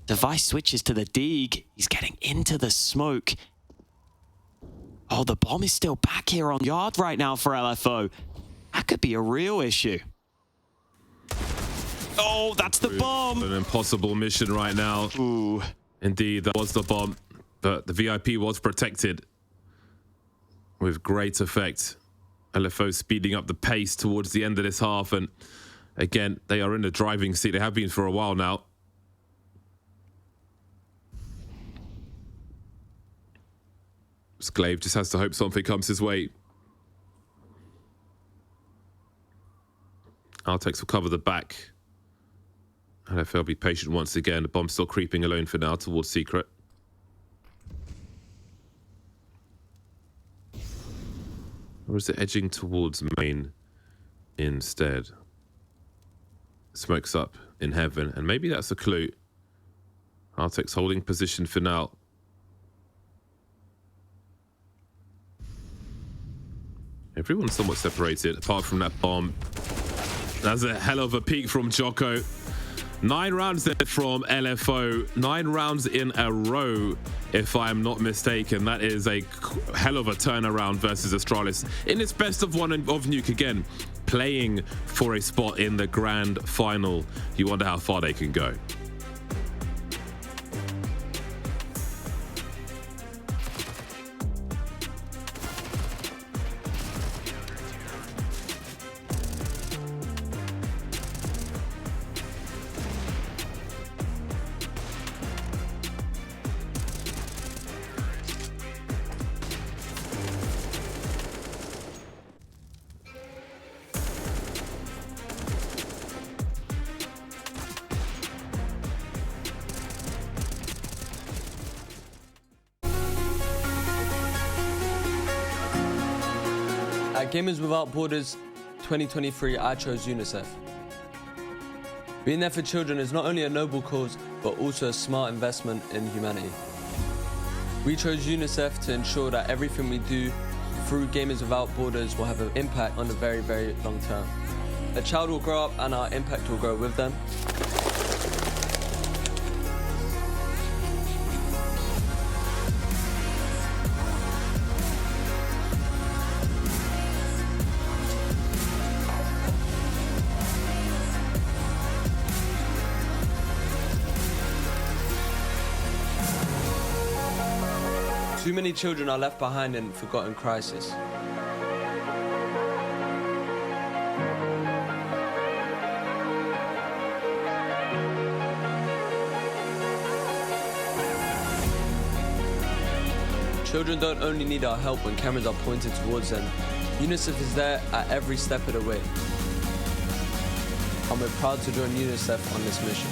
Device switches to the Deeg. He's getting into the smoke. Oh, the bomb is still back here on Yard right now for LFO. That could be a real issue. Oh, that's the bomb. An impossible mission right now. Ooh. Indeed, that was the bomb. But the VIP was protected with great effect. LFO speeding up the pace towards the end of this half. And again, they are in the driving seat. They have been for a while now. Sklave just has to hope something comes his way. Altex will cover the back. LFL be patient once again. The bomb's still creeping alone for now towards Secret. Or is it edging towards main instead? Smokes up in heaven, and maybe that's a clue. Altex holding position for now. Everyone's somewhat separated, apart from that bomb. That's a hell of a peek from Jocko. 9 rounds there from LFO. 9 rounds in a row, if I am not mistaken. That is a hell of a turnaround versus Astralis. In its best of one of Nuke again, playing for a spot in the grand final. You wonder how far they can go. At Gamers Without Borders 2023, I chose UNICEF. Being there for children is not only a noble cause, but also a smart investment in humanity. We chose UNICEF to ensure that everything we do through Gamers Without Borders will have an impact on the very, very long term. A child will grow up and our impact will grow with them. Too many children are left behind in forgotten crisis. Children don't only need our help when cameras are pointed towards them. UNICEF is there at every step of the way. And we're proud to join UNICEF on this mission.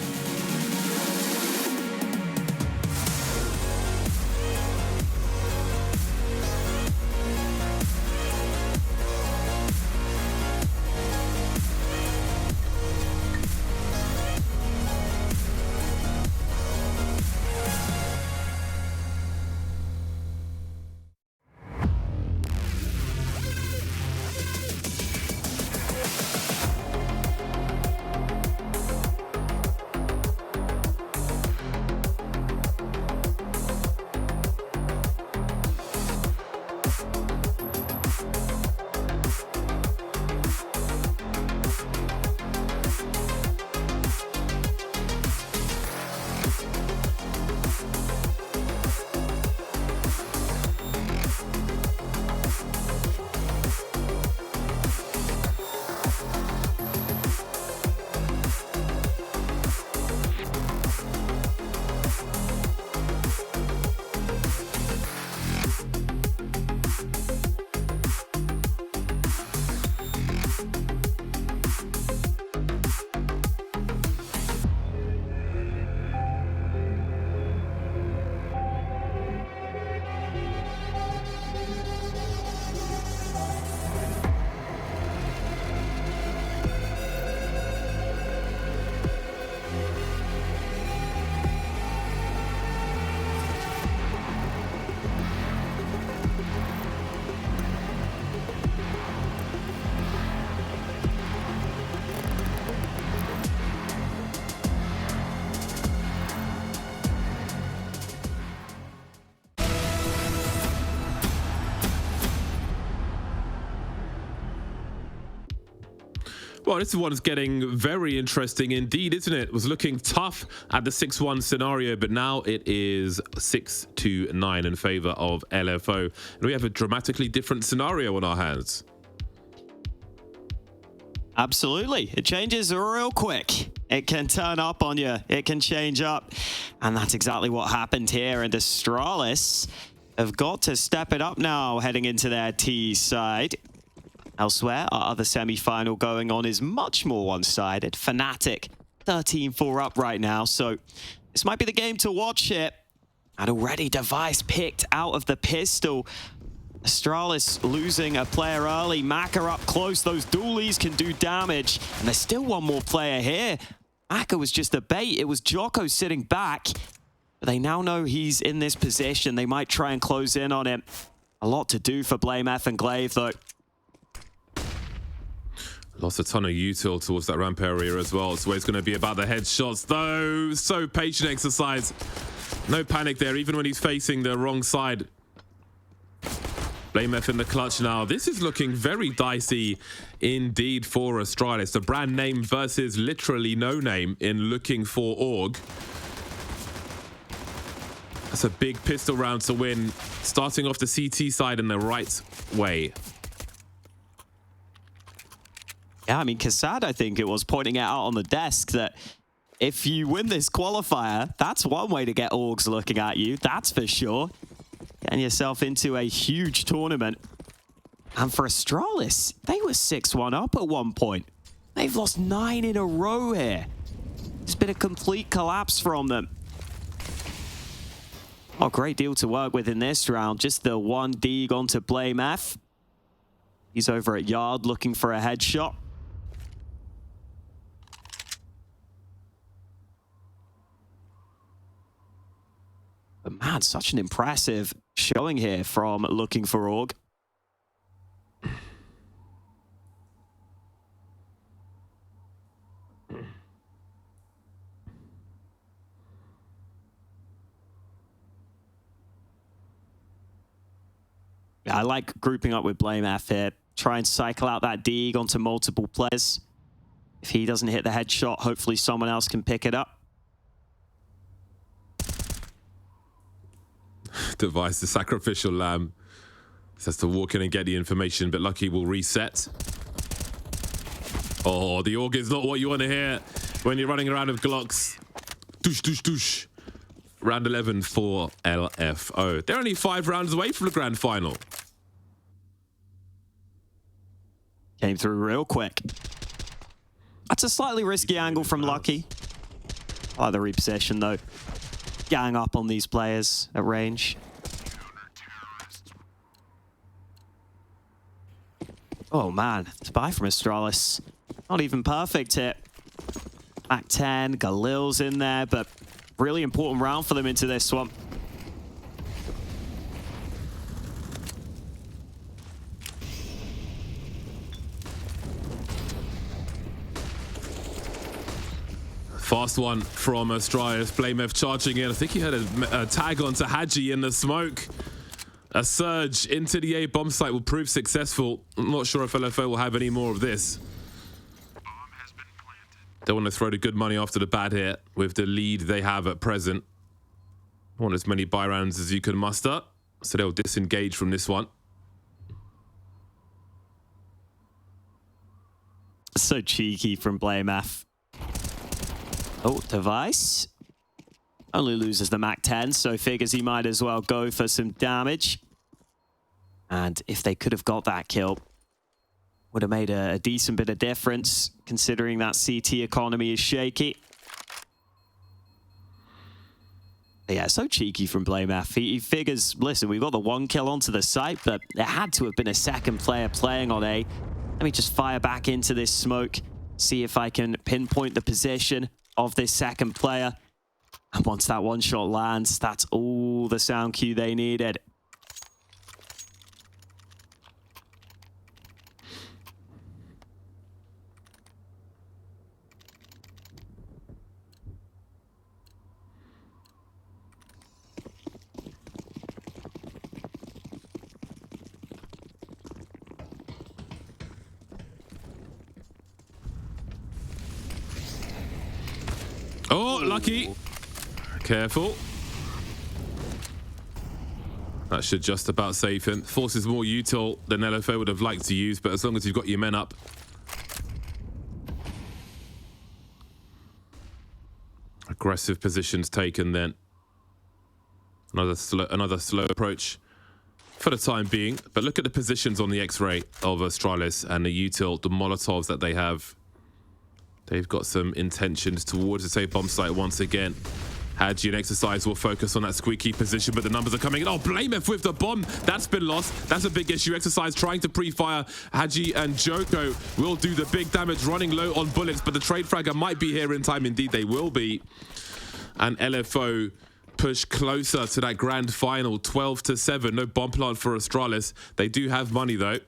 Well, this one's getting very interesting indeed, isn't it? It was looking tough at the 6-1 scenario, but now it is 6-9 in favor of L4O. And we have a dramatically different scenario on our hands. Absolutely. It changes real quick. It can turn up on you. It can change up. And that's exactly what happened here. And Astralis have got to step it up now heading into their T side. Elsewhere, our other semi-final going on is much more one-sided. Fnatic 13-4 up right now, so this might be the game to watch here. And already device picked out of the pistol. Astralis losing a player early. Maka up close. Those dualies can do damage. And there's still one more player here. Maka was just a bait. It was Jocko sitting back. But they now know he's in this position. They might try and close in on him. A lot to do for BlameF and Glaive, though. Lost a ton of util towards that ramp area as well. So it's going to be about the headshots, though. So patient exercise. No panic there, even when he's facing the wrong side. BlameF in the clutch now. This is looking very dicey indeed for Astralis. The brand name versus literally no name in looking for org. That's a big pistol round to win. Starting off the CT side in the right way. Yeah, I mean, Kassad, I think it was, pointing it out on the desk that if you win this qualifier, that's one way to get orgs looking at you, that's for sure. Getting yourself into a huge tournament. And for Astralis, they were 6-1 up at one point. They've lost 9 in a row here. It's been a complete collapse from them. Oh, great deal to work with in this round. Just the one dig onto BlameF. He's over at Yard looking for a headshot. But man, such an impressive showing here from Looking for Org. Yeah, I like grouping up with Blame F here. Try and cycle out that Deeg onto multiple players. If he doesn't hit the headshot, hopefully someone else can pick it up. Device, the sacrificial lamb. Has to walk in and get the information, but Lucky will reset. Oh, the Org is not what you want to hear when you're running around with Glocks. Douche, douche, douche. Round 11 for L4O. They're only 5 rounds away from the grand final. Came through real quick. That's a slightly risky angle from Lucky. I like the repossession though. Gang up on these players at range. Oh man, to buy from Astralis. Not even perfect hit. Back 10, Galil's in there, but really important round for them into this one. Fast one from Astralis. Blamef charging in. I think he had a tag onto Hadji in the smoke. A surge into the A bomb site will prove successful. I'm not sure if L4O will have any more of this. They want to throw the good money after the bad hit with the lead they have at present. Want as many buy rounds as you can muster, so they'll disengage from this one. So cheeky from Blamef. Oh, Device. Only loses the Mac 10, so figures he might as well go for some damage. And if they could have got that kill, would have made a decent bit of difference, considering that CT economy is shaky. But yeah, so cheeky from Blamef. He figures, listen, we've got the 1 kill onto the site, but there had to have been a second player playing on A. Let me just fire back into this smoke, see if I can pinpoint the position of this second player. And once that one shot lands, that's all the sound cue they needed. Oh, Lucky. Careful. That should just about save him. Forces more util than L4O would have liked to use, but as long as you've got your men up. Aggressive positions taken then. Another slow approach for the time being. But look at the positions on the X-ray of Astralis and the util, the Molotovs that they have. They've got some intentions towards the safe bomb site once again. Hadji and Exercise will focus on that squeaky position, but the numbers are coming in. Oh, Blamef with the bomb. That's been lost. That's a big issue. Exercise trying to pre-fire. Hadji and Joko will do the big damage, running low on bullets, but the trade fragger might be here in time. Indeed, they will be. And L4O push closer to that grand final, 12-7. No bomb plant for Astralis. They do have money, though.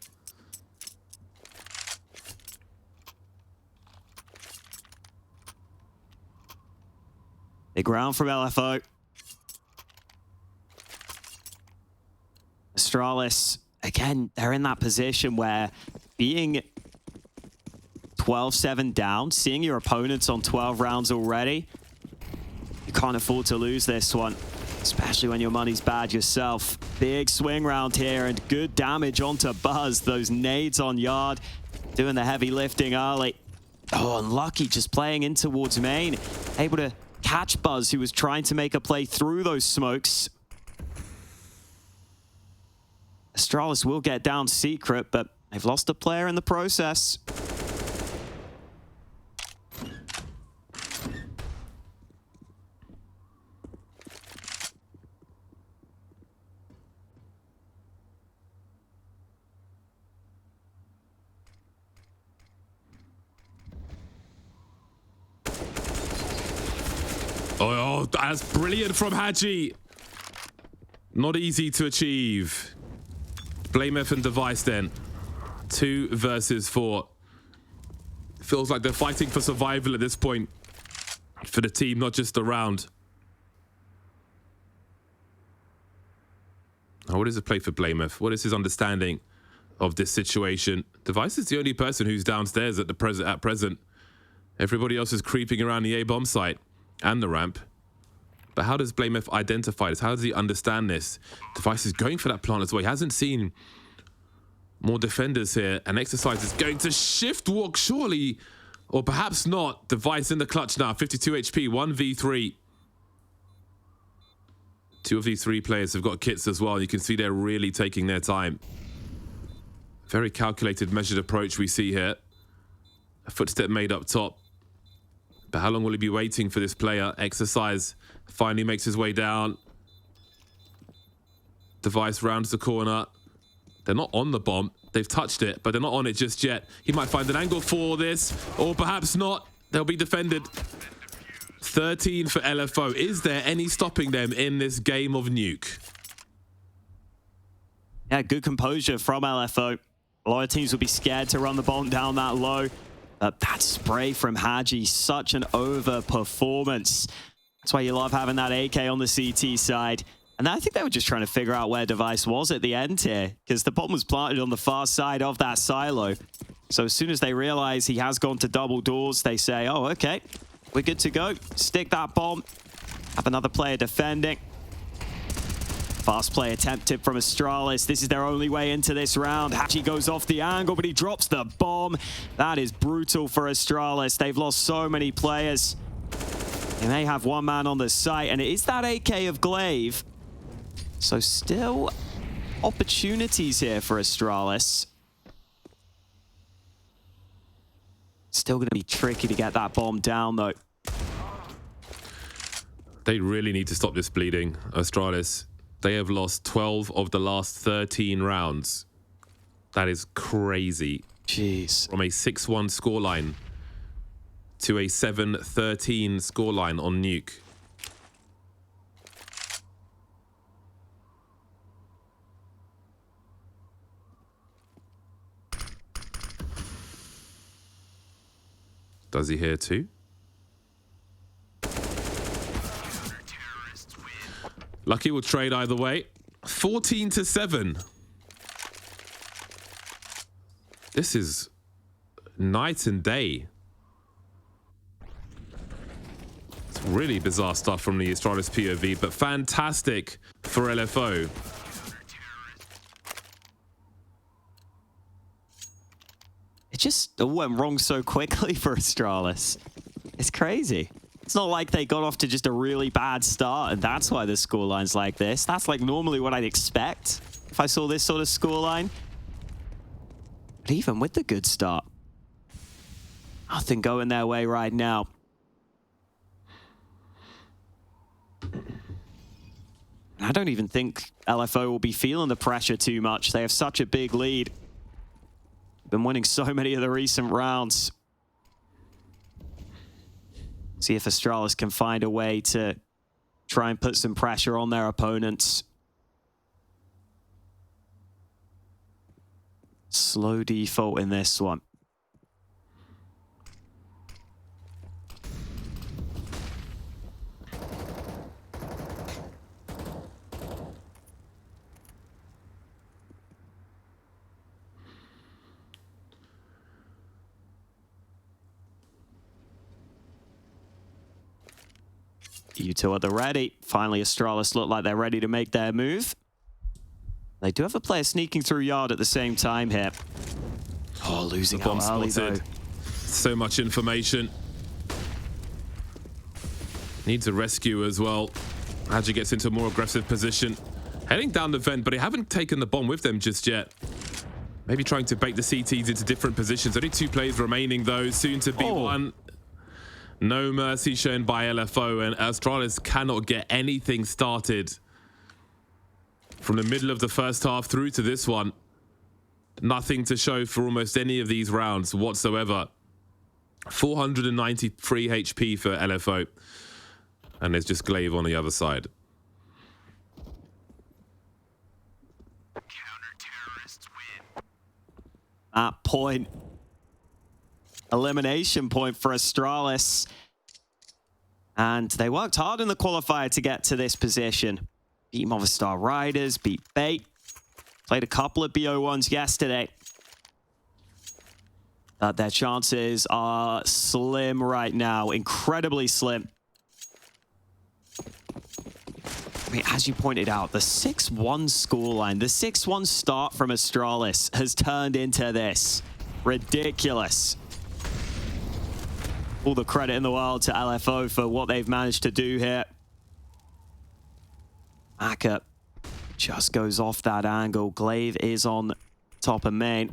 Big round from L4O. Astralis, again, they're in that position where being 12-7 down, seeing your opponents on 12 rounds already, you can't afford to lose this one, especially when your money's bad yourself. Big swing round here and good damage onto Buzz. Those nades on Yard, doing the heavy lifting early. Oh, unlucky, just playing in towards main, able to catch Buzz, who was trying to make a play through those smokes. Astralis will get down secret, but they've lost a player in the process. Oh, that's brilliant from Hadji. Not easy to achieve. Blamef and Device then. 2 versus 4. Feels like they're fighting for survival at this point. For the team, not just the round. Now, what is the play for Blamef? What is his understanding of this situation? Device is the only person who's downstairs at present. Everybody else is creeping around the A-bomb site and the ramp. But how does Blamef identify this? How does he understand this? Device is going for that plant as well. He hasn't seen more defenders here. And Exercise is going to shift walk, surely. Or perhaps not. Device in the clutch now. 52 HP, 1v3. 2 of these 3 players have got kits as well. You can see they're really taking their time. Very calculated, measured approach we see here. A footstep made up top. But how long will he be waiting for this player? Exercise finally makes his way down. Device rounds the corner. They're not on the bomb. They've touched it, but they're not on it just yet. He might find an angle for this, or perhaps not. They'll be defended. 13 for L4O. Is there any stopping them in this game of Nuke? Yeah, good composure from L4O. A lot of teams will be scared to run the bomb down that low. But that spray from Haji, such an overperformance. That's why you love having that AK on the CT side. And I think they were just trying to figure out where Device was at the end here, because the bomb was planted on the far side of that silo. So as soon as they realize he has gone to double doors, they say, oh, okay, we're good to go. Stick that bomb. Have another player defending. Fast play attempted from Astralis. This is their only way into this round. Hachi goes off the angle, but he drops the bomb. That is brutal for Astralis. They've lost so many players. They may have one man on the site, and it is that AK of Glaive. So still opportunities here for Astralis. Still going to be tricky to get that bomb down, though. They really need to stop this bleeding, Astralis. They have lost 12 of the last 13 rounds. That is crazy. Jeez. From a 6-1 scoreline to a 7-13 scoreline on Nuke. Does he hear too? Lucky will trade either way. 14-7. This is night and day. It's really bizarre stuff from the Astralis POV, but fantastic for L4O. It just all went wrong so quickly for Astralis. It's crazy. It's not like they got off to just a really bad start, and that's why the scoreline's like this. That's like normally what I'd expect if I saw this sort of scoreline. But even with the good start, nothing going their way right now. And I don't even think L4O will be feeling the pressure too much. They have such a big lead. Been winning so many of the recent rounds. See if Astralis can find a way to try and put some pressure on their opponents. Slow default in this one. You two are the ready. Finally, Astralis look like they're ready to make their move. They do have a player sneaking through yard at the same time here. Oh, losing the bomb out early, spotted. though. So much information. Needs a rescue as well. Haji gets into a more aggressive position. Heading down the vent, but they haven't taken the bomb with them just yet. Maybe trying to bait the CTs into different positions. Only 2 players remaining, though. Soon to be one. No mercy shown by L4O, and Astralis cannot get anything started. From the middle of the first half through to this one, nothing to show for almost any of these rounds whatsoever. 493 HP for L4O, and there's just Glaive on the other side. That point. Elimination point for Astralis. And they worked hard in the qualifier to get to this position. Beat Movistar Riders, beat Bait. Played a couple of BO1s yesterday. But their chances are slim right now. Incredibly slim. I mean, as you pointed out, the 6-1 scoreline, the 6-1 start from Astralis has turned into this. Ridiculous. All the credit in the world to L4O for what they've managed to do here. Maka just goes off that angle. Glaive is on top of main.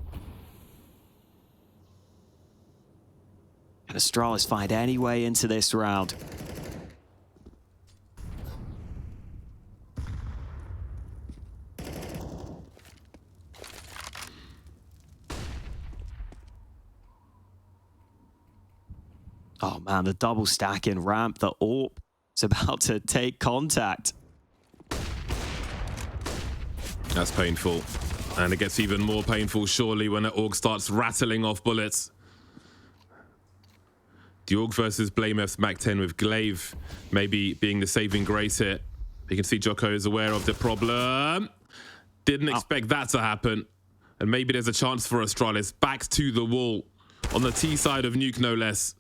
Can Astralis find any way into this round? Oh man, the double stack in ramp. The AWP is about to take contact. That's painful. And it gets even more painful, surely, when the AUG starts rattling off bullets. The AUG versus BlameF's Mac 10 with Glaive maybe being the saving grace here. You can see Jocko is aware of the problem. Didn't expect that to happen. And maybe there's a chance for Astralis. Back to the wall. On the T side of Nuke, no less.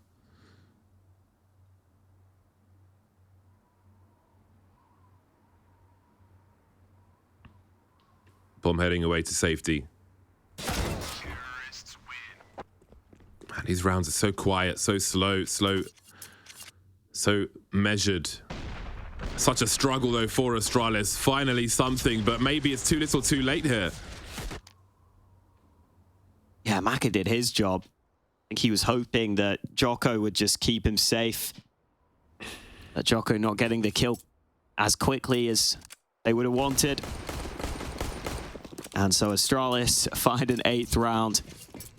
Bomb heading away to safety. Man, these rounds are so quiet, so slow, so measured. Such a struggle, though, for Astralis. Finally something, but maybe it's too little too late here. Yeah, Maka did his job. I think he was hoping that Jocko would just keep him safe. That Jocko not getting the kill as quickly as they would have wanted. And so Astralis find an 8th round.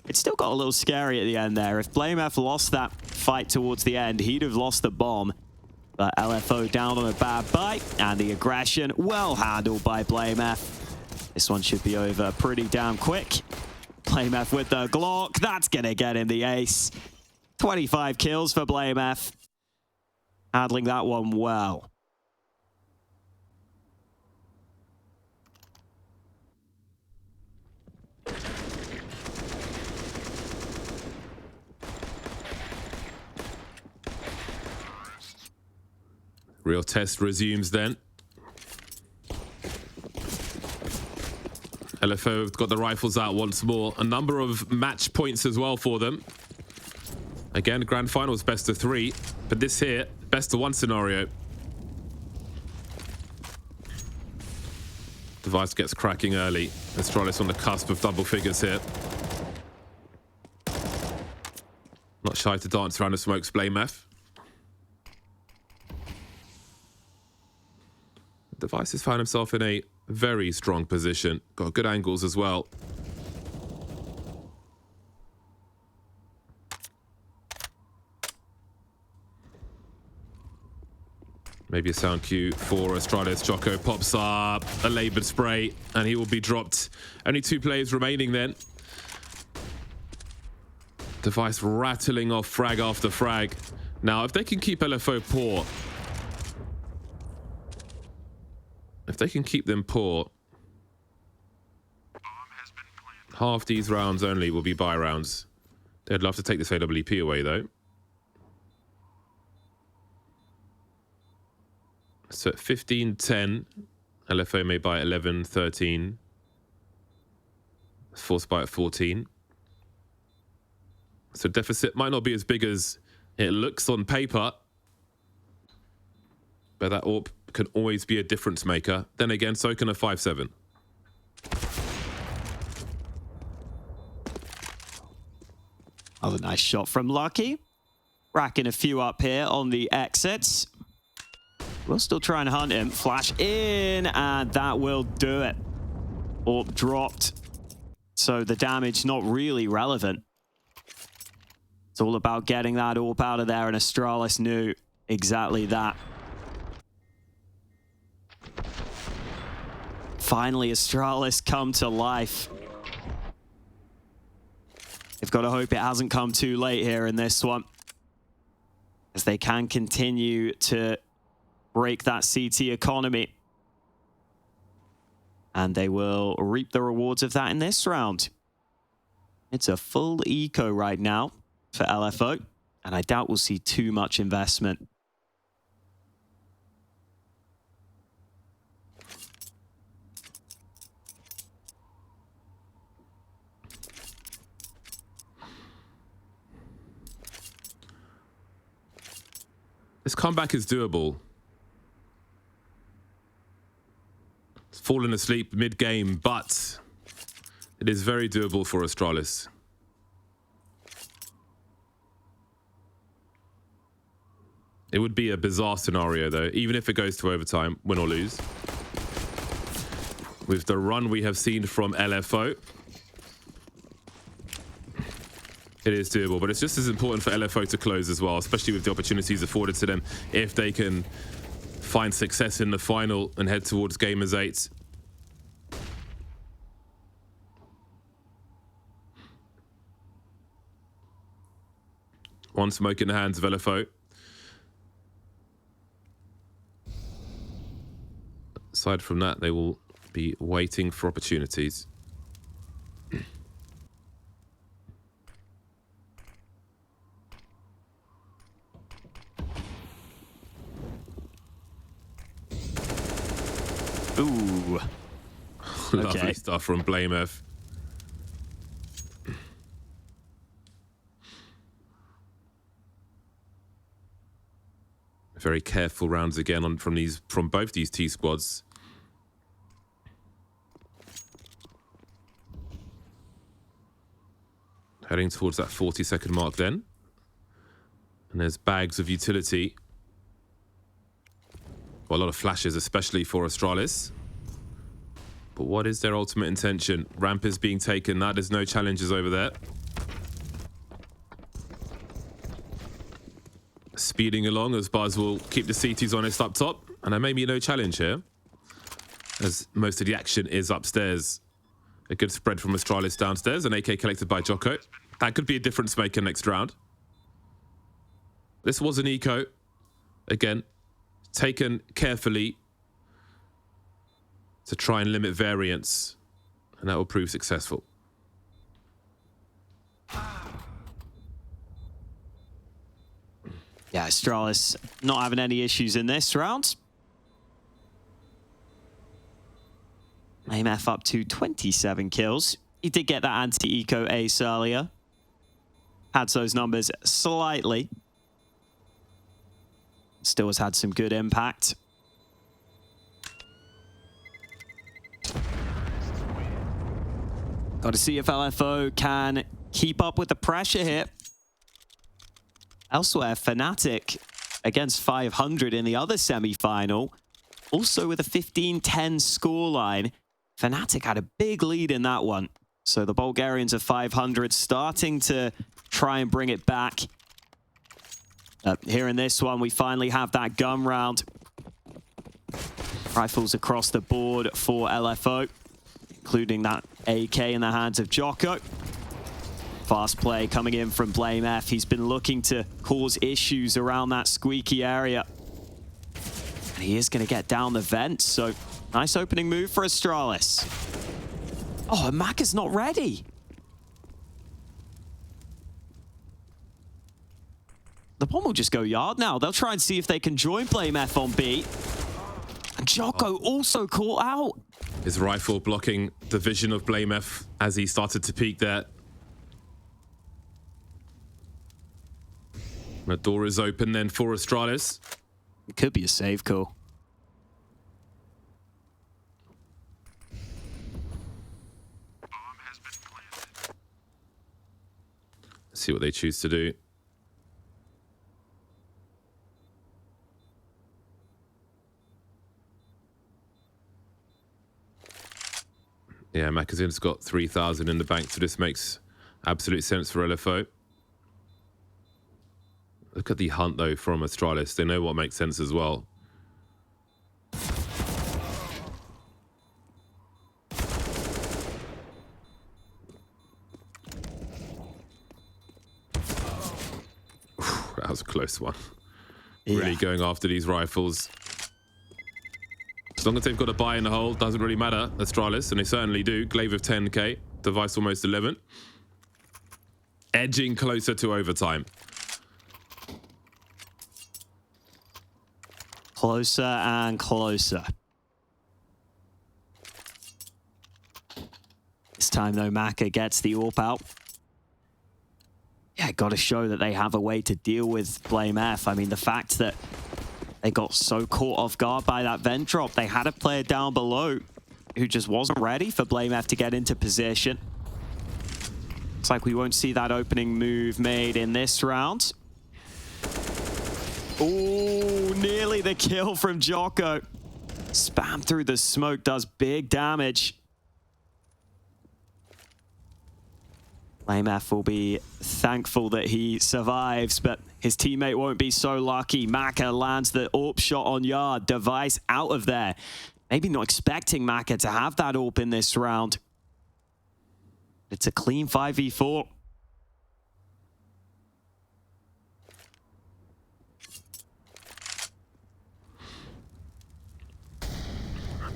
It still got a little scary at the end there. If BlameF lost that fight towards the end, he'd have lost the bomb. But L4O down on a bad bite, and the aggression well handled by BlameF. This one should be over pretty damn quick. BlameF with the Glock. That's going to get him the ace. 25 kills for BlameF. Handling that one well. Real test resumes then. L4O have got the rifles out once more. A number of match points as well for them. Again, grand finals best of 3, but this here, best of 1 scenario. Device gets cracking early. Astralis on the cusp of double figures here. Not shy to dance around the smokes, BlameF. Device has found himself in a very strong position. Got good angles as well. Maybe a sound cue for Astralis. Jocko pops up, a labored spray, and he will be dropped. Only 2 players remaining then. Device rattling off frag after frag. Now, if they can keep L4O poor, if they can keep them poor, half these rounds only will be buy rounds. They'd love to take this AWP away, though. So at 15-10, L4O may buy 11-13. Force buy at 14. So deficit might not be as big as it looks on paper, but that AWP can always be a difference maker. Then again, so can a 5-7. Oh, nice shot from Lucky. Racking a few up here on the exits. We'll still try and hunt him. Flash in, and that will do it. AWP dropped. So the damage not really relevant. It's all about getting that AWP out of there, and Astralis knew exactly that. Finally, Astralis come to life. They've got to hope it hasn't come too late here in this one, as they can continue to break that CT economy. And they will reap the rewards of that in this round. It's a full eco right now for L4O, and I doubt we'll see too much investment. This comeback is doable. It's fallen asleep mid-game, but it is very doable for Astralis. It would be a bizarre scenario, though, even if it goes to overtime, win or lose. With the run we have seen from L4O, it is doable, but it's just as important for L4O to close as well, especially with the opportunities afforded to them if they can find success in the final and head towards Gamers 8. One smoke in the hands of L4O. Aside from that, they will be waiting for opportunities. Ooh. Lovely Okay. stuff from BlameF. Very careful rounds again from both these T squads. Heading towards that 40-second mark then. And there's bags of utility. Well, a lot of flashes, especially for Astralis. But what is their ultimate intention? Ramp is being taken. That is no challenges over there. Speeding along as Buzz will keep the CTs honest up top. And there may be no challenge here, as most of the action is upstairs. A good spread from Astralis downstairs. An AK collected by Jocko. That could be a difference maker next round. This was an eco. Again, taken carefully to try and limit variance. And that will prove successful. Yeah, Astralis not having any issues in this round. BlameF up to 27 kills. He did get that anti-eco ace earlier. Had those numbers slightly. Still has had some good impact. Got to see if L4O can keep up with the pressure here. Elsewhere, Fnatic against 500 in the other semi-final. Also with a 15-10 scoreline. Fnatic had a big lead in that one. So the Bulgarians of 500 starting to try and bring it back. Here in this one, we finally have that gun round. Rifles across the board for L4O, including that AK in the hands of Jocko. Fast play coming in from BlameF. He's been looking to cause issues around that squeaky area. And he is going to get down the vent, so nice opening move for Astralis. Oh, and Mac is not ready. The bomb will just go yard now. They'll try and see if they can join BlameF on B. And Jocko also caught out. His rifle blocking the vision of BlameF as he started to peek there. The door is open then for Astralis. It could be a save call. Let's see what they choose to do. Yeah, Magazine's got 3,000 in the bank, so this makes absolute sense for L4O. Look at the hunt, though, from Astralis. They know what makes sense as well. this one. Really going after these rifles. As long as they've got a buy in the hole, doesn't really matter. Astralis, and they certainly do. Glaive of 10k, Device almost 11. Edging closer to overtime. Closer and closer. This time, though, Maka gets the AWP out. Yeah, got to show that they have a way to deal with Blame F. I mean, the fact that they got so caught off guard by that vent drop, they had a player down below who just wasn't ready for Blame F to get into position. Looks like we won't see that opening move made in this round. Oh, nearly the kill from Jocko. Spam through the smoke does big damage. Blame F will be thankful that he survives, but his teammate won't be so lucky. Maka lands the AWP shot on Yard. Device out of there. Maybe not expecting Maka to have that AWP in this round. It's a clean 5v4.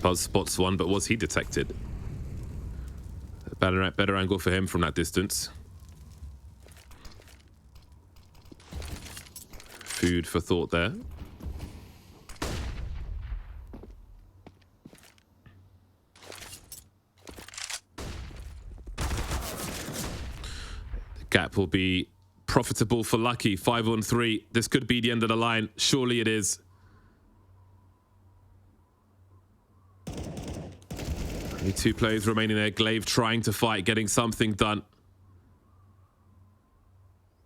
Buzz spots one, but was he detected? Better angle for him from that distance. Food for thought there. The gap will be profitable for Lucky. 5-on-3. This could be the end of the line. Surely it is. Only 2 players remaining there. Glaive trying to fight, getting something done.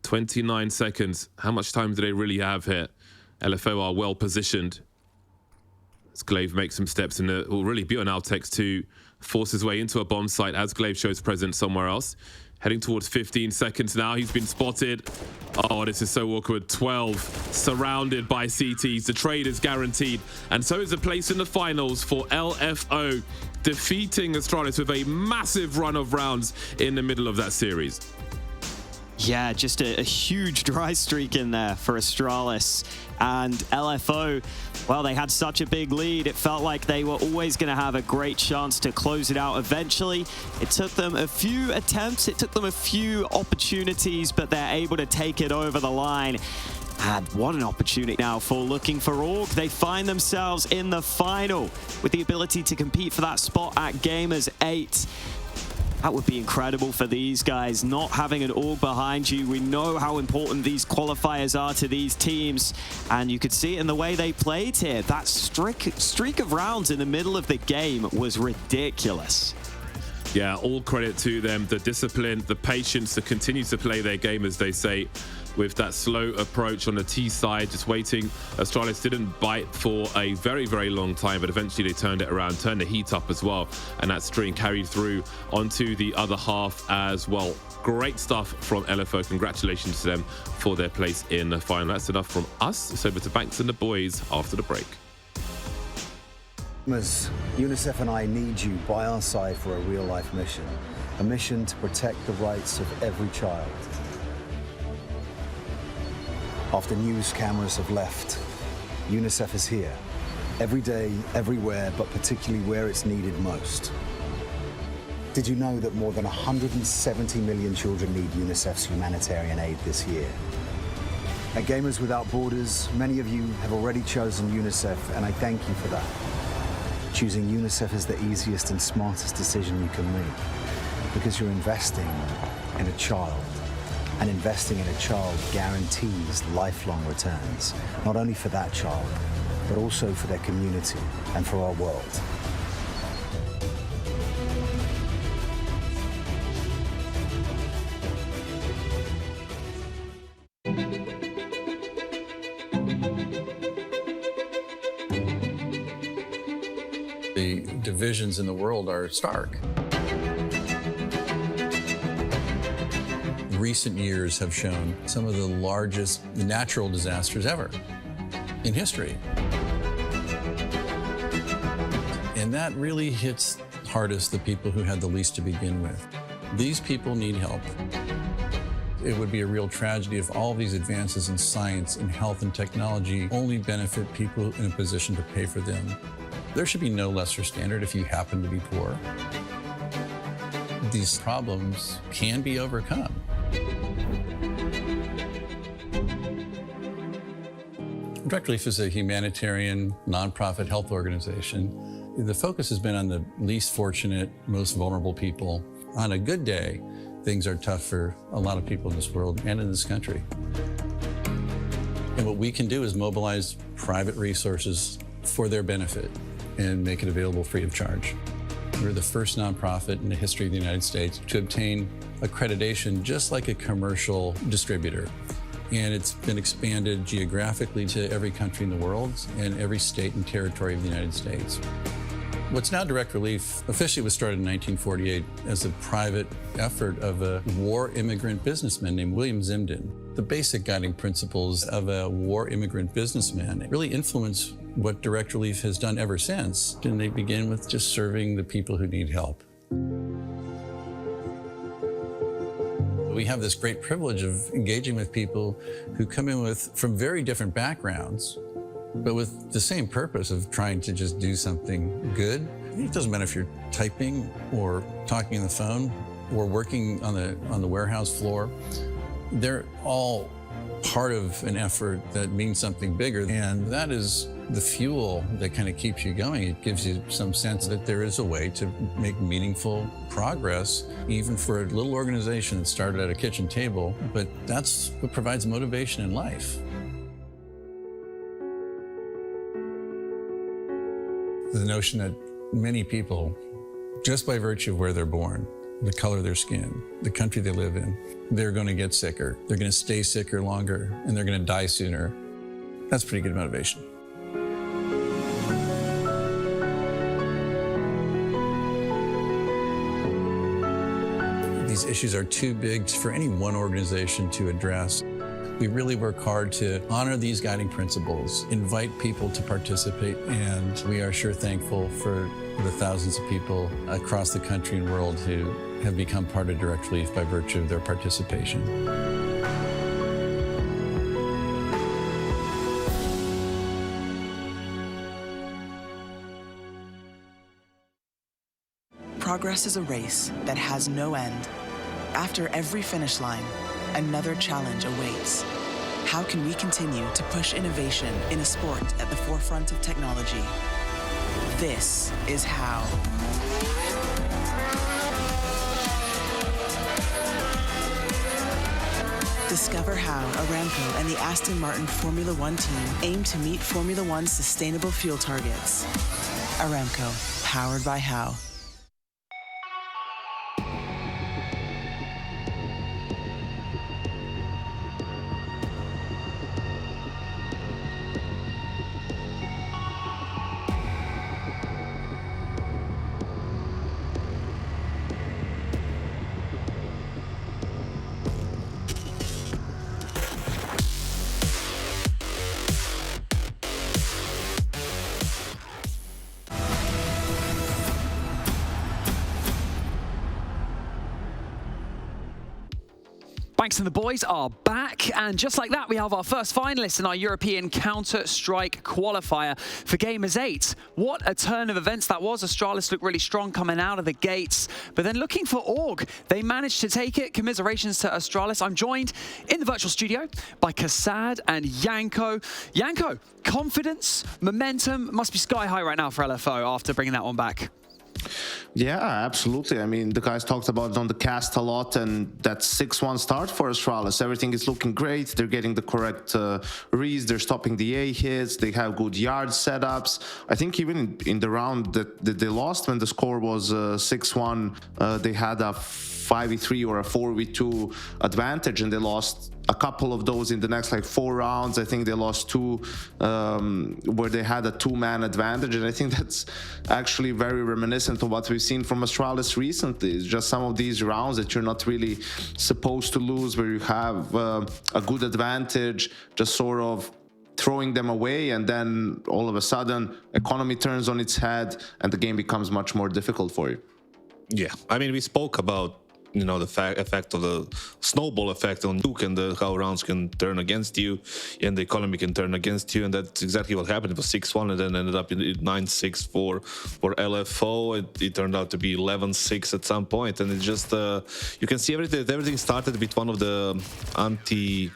29 seconds. How much time do they really have here? L4O are well positioned. As Glaive makes some steps in will really be on Altex to force his way into a bomb site as Glaive shows presence somewhere else. Heading towards 15 seconds now. He's been spotted. Oh, this is so awkward. 12, surrounded by CTs. The trade is guaranteed. And so is a place in the finals for L4O, defeating Astralis with a massive run of rounds in the middle of that series. Yeah, just a huge dry streak in there for Astralis. And L4O, well, they had such a big lead. It felt like they were always going to have a great chance to close it out eventually. It took them a few attempts. It took them a few opportunities, but they're able to take it over the line. And what an opportunity now for Looking for Org. They find themselves in the final with the ability to compete for that spot at Gamers 8. That would be incredible for these guys, not having an AWP behind you. We know how important these qualifiers are to these teams, and you could see it in the way they played here. That streak of rounds in the middle of the game was ridiculous. Yeah, all credit to them. The discipline, the patience to continue to play their game, as they say, with that slow approach on the T side, just waiting. Astralis didn't bite for a very, very long time, but eventually they turned it around, turned the heat up as well, and that string carried through onto the other half as well. Great stuff from L4O. Congratulations to them for their place in the final. That's enough from us. It's over to Banks and the boys after the break. UNICEF and I need you by our side for a real-life mission. A mission to protect the rights of every child. After news cameras have left, UNICEF is here. Every day, everywhere, but particularly where it's needed most. Did you know that more than 170 million children need UNICEF's humanitarian aid this year? At Gamers Without Borders, many of you have already chosen UNICEF, and I thank you for that. Choosing UNICEF is the easiest and smartest decision you can make, because you're investing in a child. And investing in a child guarantees lifelong returns, not only for that child, but also for their community and for our world. The divisions in the world are stark. Recent years have shown some of the largest natural disasters ever in history. And that really hits hardest the people who had the least to begin with. These people need help. It would be a real tragedy if all these advances in science, in health and technology only benefit people in a position to pay for them. There should be no lesser standard if you happen to be poor. These problems can be overcome. Direct Relief is a humanitarian, nonprofit health organization. The focus has been on the least fortunate, most vulnerable people. On a good day, things are tough for a lot of people in this world and in this country. And what we can do is mobilize private resources for their benefit and make it available free of charge. We're the first nonprofit in the history of the United States to obtain accreditation just like a commercial distributor. And it's been expanded geographically to every country in the world and every state and territory of the United States. What's now Direct Relief officially was started in 1948 as a private effort of a war immigrant businessman named William Zimden. The basic guiding principles of a war immigrant businessman really influence what Direct Relief has done ever since. And they begin with just serving the people who need help. We have this great privilege of engaging with people who come in from very different backgrounds, but with the same purpose of trying to just do something good. It doesn't matter if you're typing or talking on the phone or working on the warehouse floor. They're all part of an effort that means something bigger, and that is the fuel that kind of keeps you going. It gives you some sense that there is a way to make meaningful progress, even for a little organization that started at a kitchen table, but that's what provides motivation in life. The notion that many people, just by virtue of where they're born, the color of their skin, the country they live in, they're going to get sicker, they're going to stay sicker longer, and they're going to die sooner. That's pretty good motivation. These issues are too big for any one organization to address. We really work hard to honor these guiding principles, invite people to participate, and we are sure thankful for the thousands of people across the country and world who have become part of Direct Relief by virtue of their participation. Progress is a race that has no end. After every finish line, another challenge awaits. How can we continue to push innovation in a sport at the forefront of technology? This is how. Discover how Aramco and the Aston Martin Formula One team aim to meet Formula One's sustainable fuel targets. Aramco, powered by How. Banks and the boys are back, and just like that, we have our first finalist in our European Counter-Strike qualifier for Gamers 8. What a turn of events that was. Astralis looked really strong coming out of the gates, but then looking for Org, they managed to take it. Commiserations to Astralis. I'm joined in the virtual studio by Kassad and Yanko. Yanko, confidence, momentum must be sky high right now for LFO after bringing that one back. Yeah, absolutely. I mean, the guys talked about it on the cast a lot, and that 6-1 start for Astralis. Everything is looking great. They're getting the correct reads. They're stopping the A hits. They have good yard setups. I think even in the round that they lost, when the score was 6-1, they had a 5v3 or a 4v2 advantage, and they lost a couple of those in the next 4 rounds. I think they lost 2 where they had a 2-man advantage, and I think that's actually very reminiscent of what we've seen from Astralis recently. It's just some of these rounds that you're not really supposed to lose, where you have a good advantage, just sort of throwing them away, and then all of a sudden economy turns on its head and the game becomes much more difficult for you. Yeah, I mean, we spoke about you know, the effect of the snowball effect on Nuke and how rounds can turn against you and the economy can turn against you, and that's exactly what happened. It was 6-1 and then ended up in 9-6 for L4O. It turned out to be 11-6 at some point, and it just you can see everything started with one of the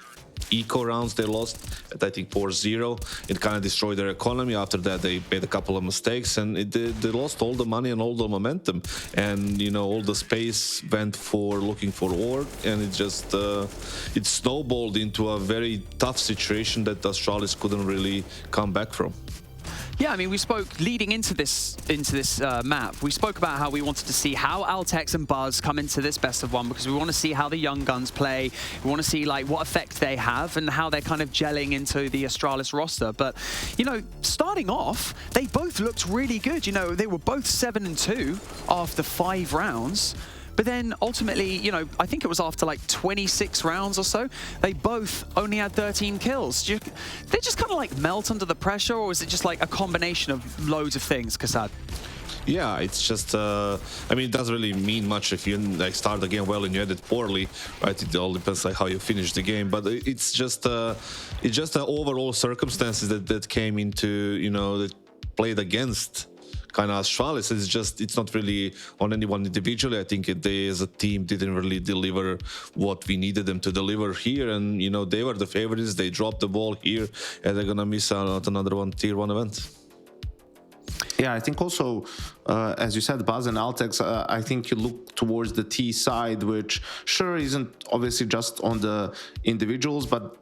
eco rounds they lost at, I think, 4-0. It kind of destroyed their economy. After that, they made a couple of mistakes, and they lost all the money and all the momentum, and you know, all the space went for looking for ore, and it just it snowballed into a very tough situation that Astralis couldn't really come back from. Yeah, I mean, we spoke leading into this map. We spoke about how we wanted to see how Altex and Buzz come into this best of one, because we want to see how the young guns play. We want to see like what effect they have and how they're kind of gelling into the Astralis roster. But you know, starting off, they both looked really good. You know, they were both 7-2 after 5 rounds. But then ultimately, you know, I think it was after like 26 rounds or so, they both only had 13 kills. They just kind of like melt under the pressure, or is it just like a combination of loads of things, Kassad? Yeah, it's just, I mean, it doesn't really mean much if you like start the game well and you end it poorly, right? It all depends like how you finish the game, but it's just the overall circumstances that came into, you know, that played against kind of Astralis. It's not really on anyone individually. I think they as a team didn't really deliver what we needed them to deliver here, and you know, they were the favorites. They dropped the ball here, and they're gonna miss out another tier 1 event. Yeah, I think also, as you said, Buzz and Altex, I think you look towards the T side, which sure isn't obviously just on the individuals, but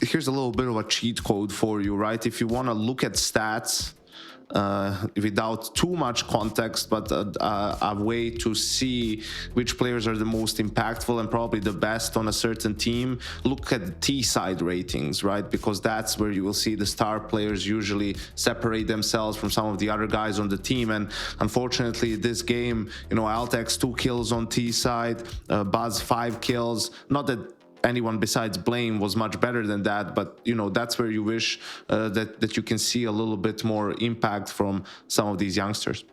here's a little bit of a cheat code for you, right? If you want to look at stats without too much context, but a way to see which players are the most impactful and probably the best on a certain team, look at the T-side ratings, right? Because that's where you will see the star players usually separate themselves from some of the other guys on the team. And unfortunately, this game, you know, Altex 2 kills on T-side, Buzz 5 kills. Not that anyone besides Blame was much better than that, but you know, that's where you wish that you can see a little bit more impact from some of these youngsters.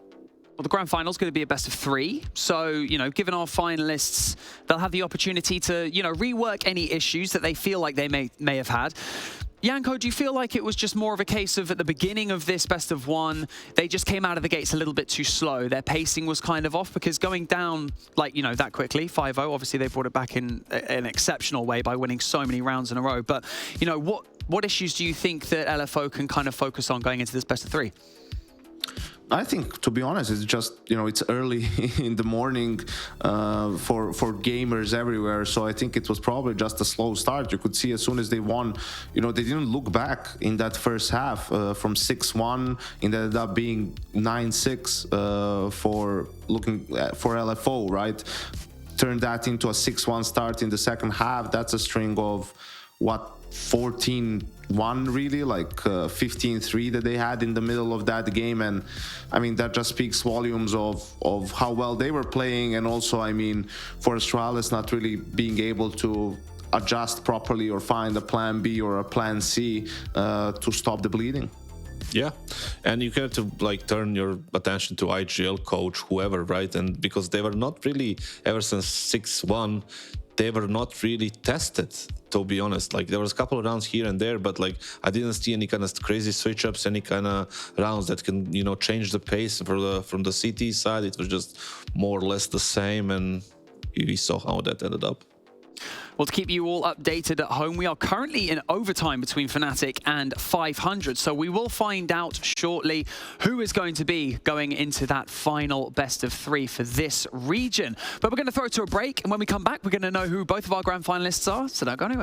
Well, the grand final is going to be a best of 3. So, you know, given our finalists, they'll have the opportunity to, you know, rework any issues that they feel like they may have had. Janko, do you feel like it was just more of a case of at the beginning of this best of 1, they just came out of the gates a little bit too slow? Their pacing was kind of off, because going down, like, you know, that quickly, 5-0, obviously they brought it back in an exceptional way by winning so many rounds in a row. But, you know, what issues do you think that L4O can kind of focus on going into this best of 3? I think, to be honest, it's just, you know, it's early in the morning for gamers everywhere. So I think it was probably just a slow start. You could see as soon as they won, you know, they didn't look back in that first half from 6-1. It ended up being 9-6 for L4O, right? Turned that into a 6-1 start in the second half. That's a string of, what, 14-1 really, like 15-3 that they had in the middle of that game. And I mean, that just speaks volumes of how well they were playing, and also, I mean, for Astralis not really being able to adjust properly or find a plan B or a plan C to stop the bleeding. Yeah, and you have to like turn your attention to IGL coach, whoever, right? And because they were not really, ever since 6-1, they were not really tested, to be honest. Like, there was a couple of rounds here and there, but like, I didn't see any kind of crazy switch ups, any kind of rounds that can, you know, change the pace from the CT side. It was just more or less the same, and we saw how that ended up. Well, to keep you all updated at home, we are currently in overtime between Fnatic and 500. So we will find out shortly who is going to be going into that final best of 3 for this region. But we're going to throw it to a break, and when we come back, we're going to know who both of our grand finalists are. So don't go anywhere.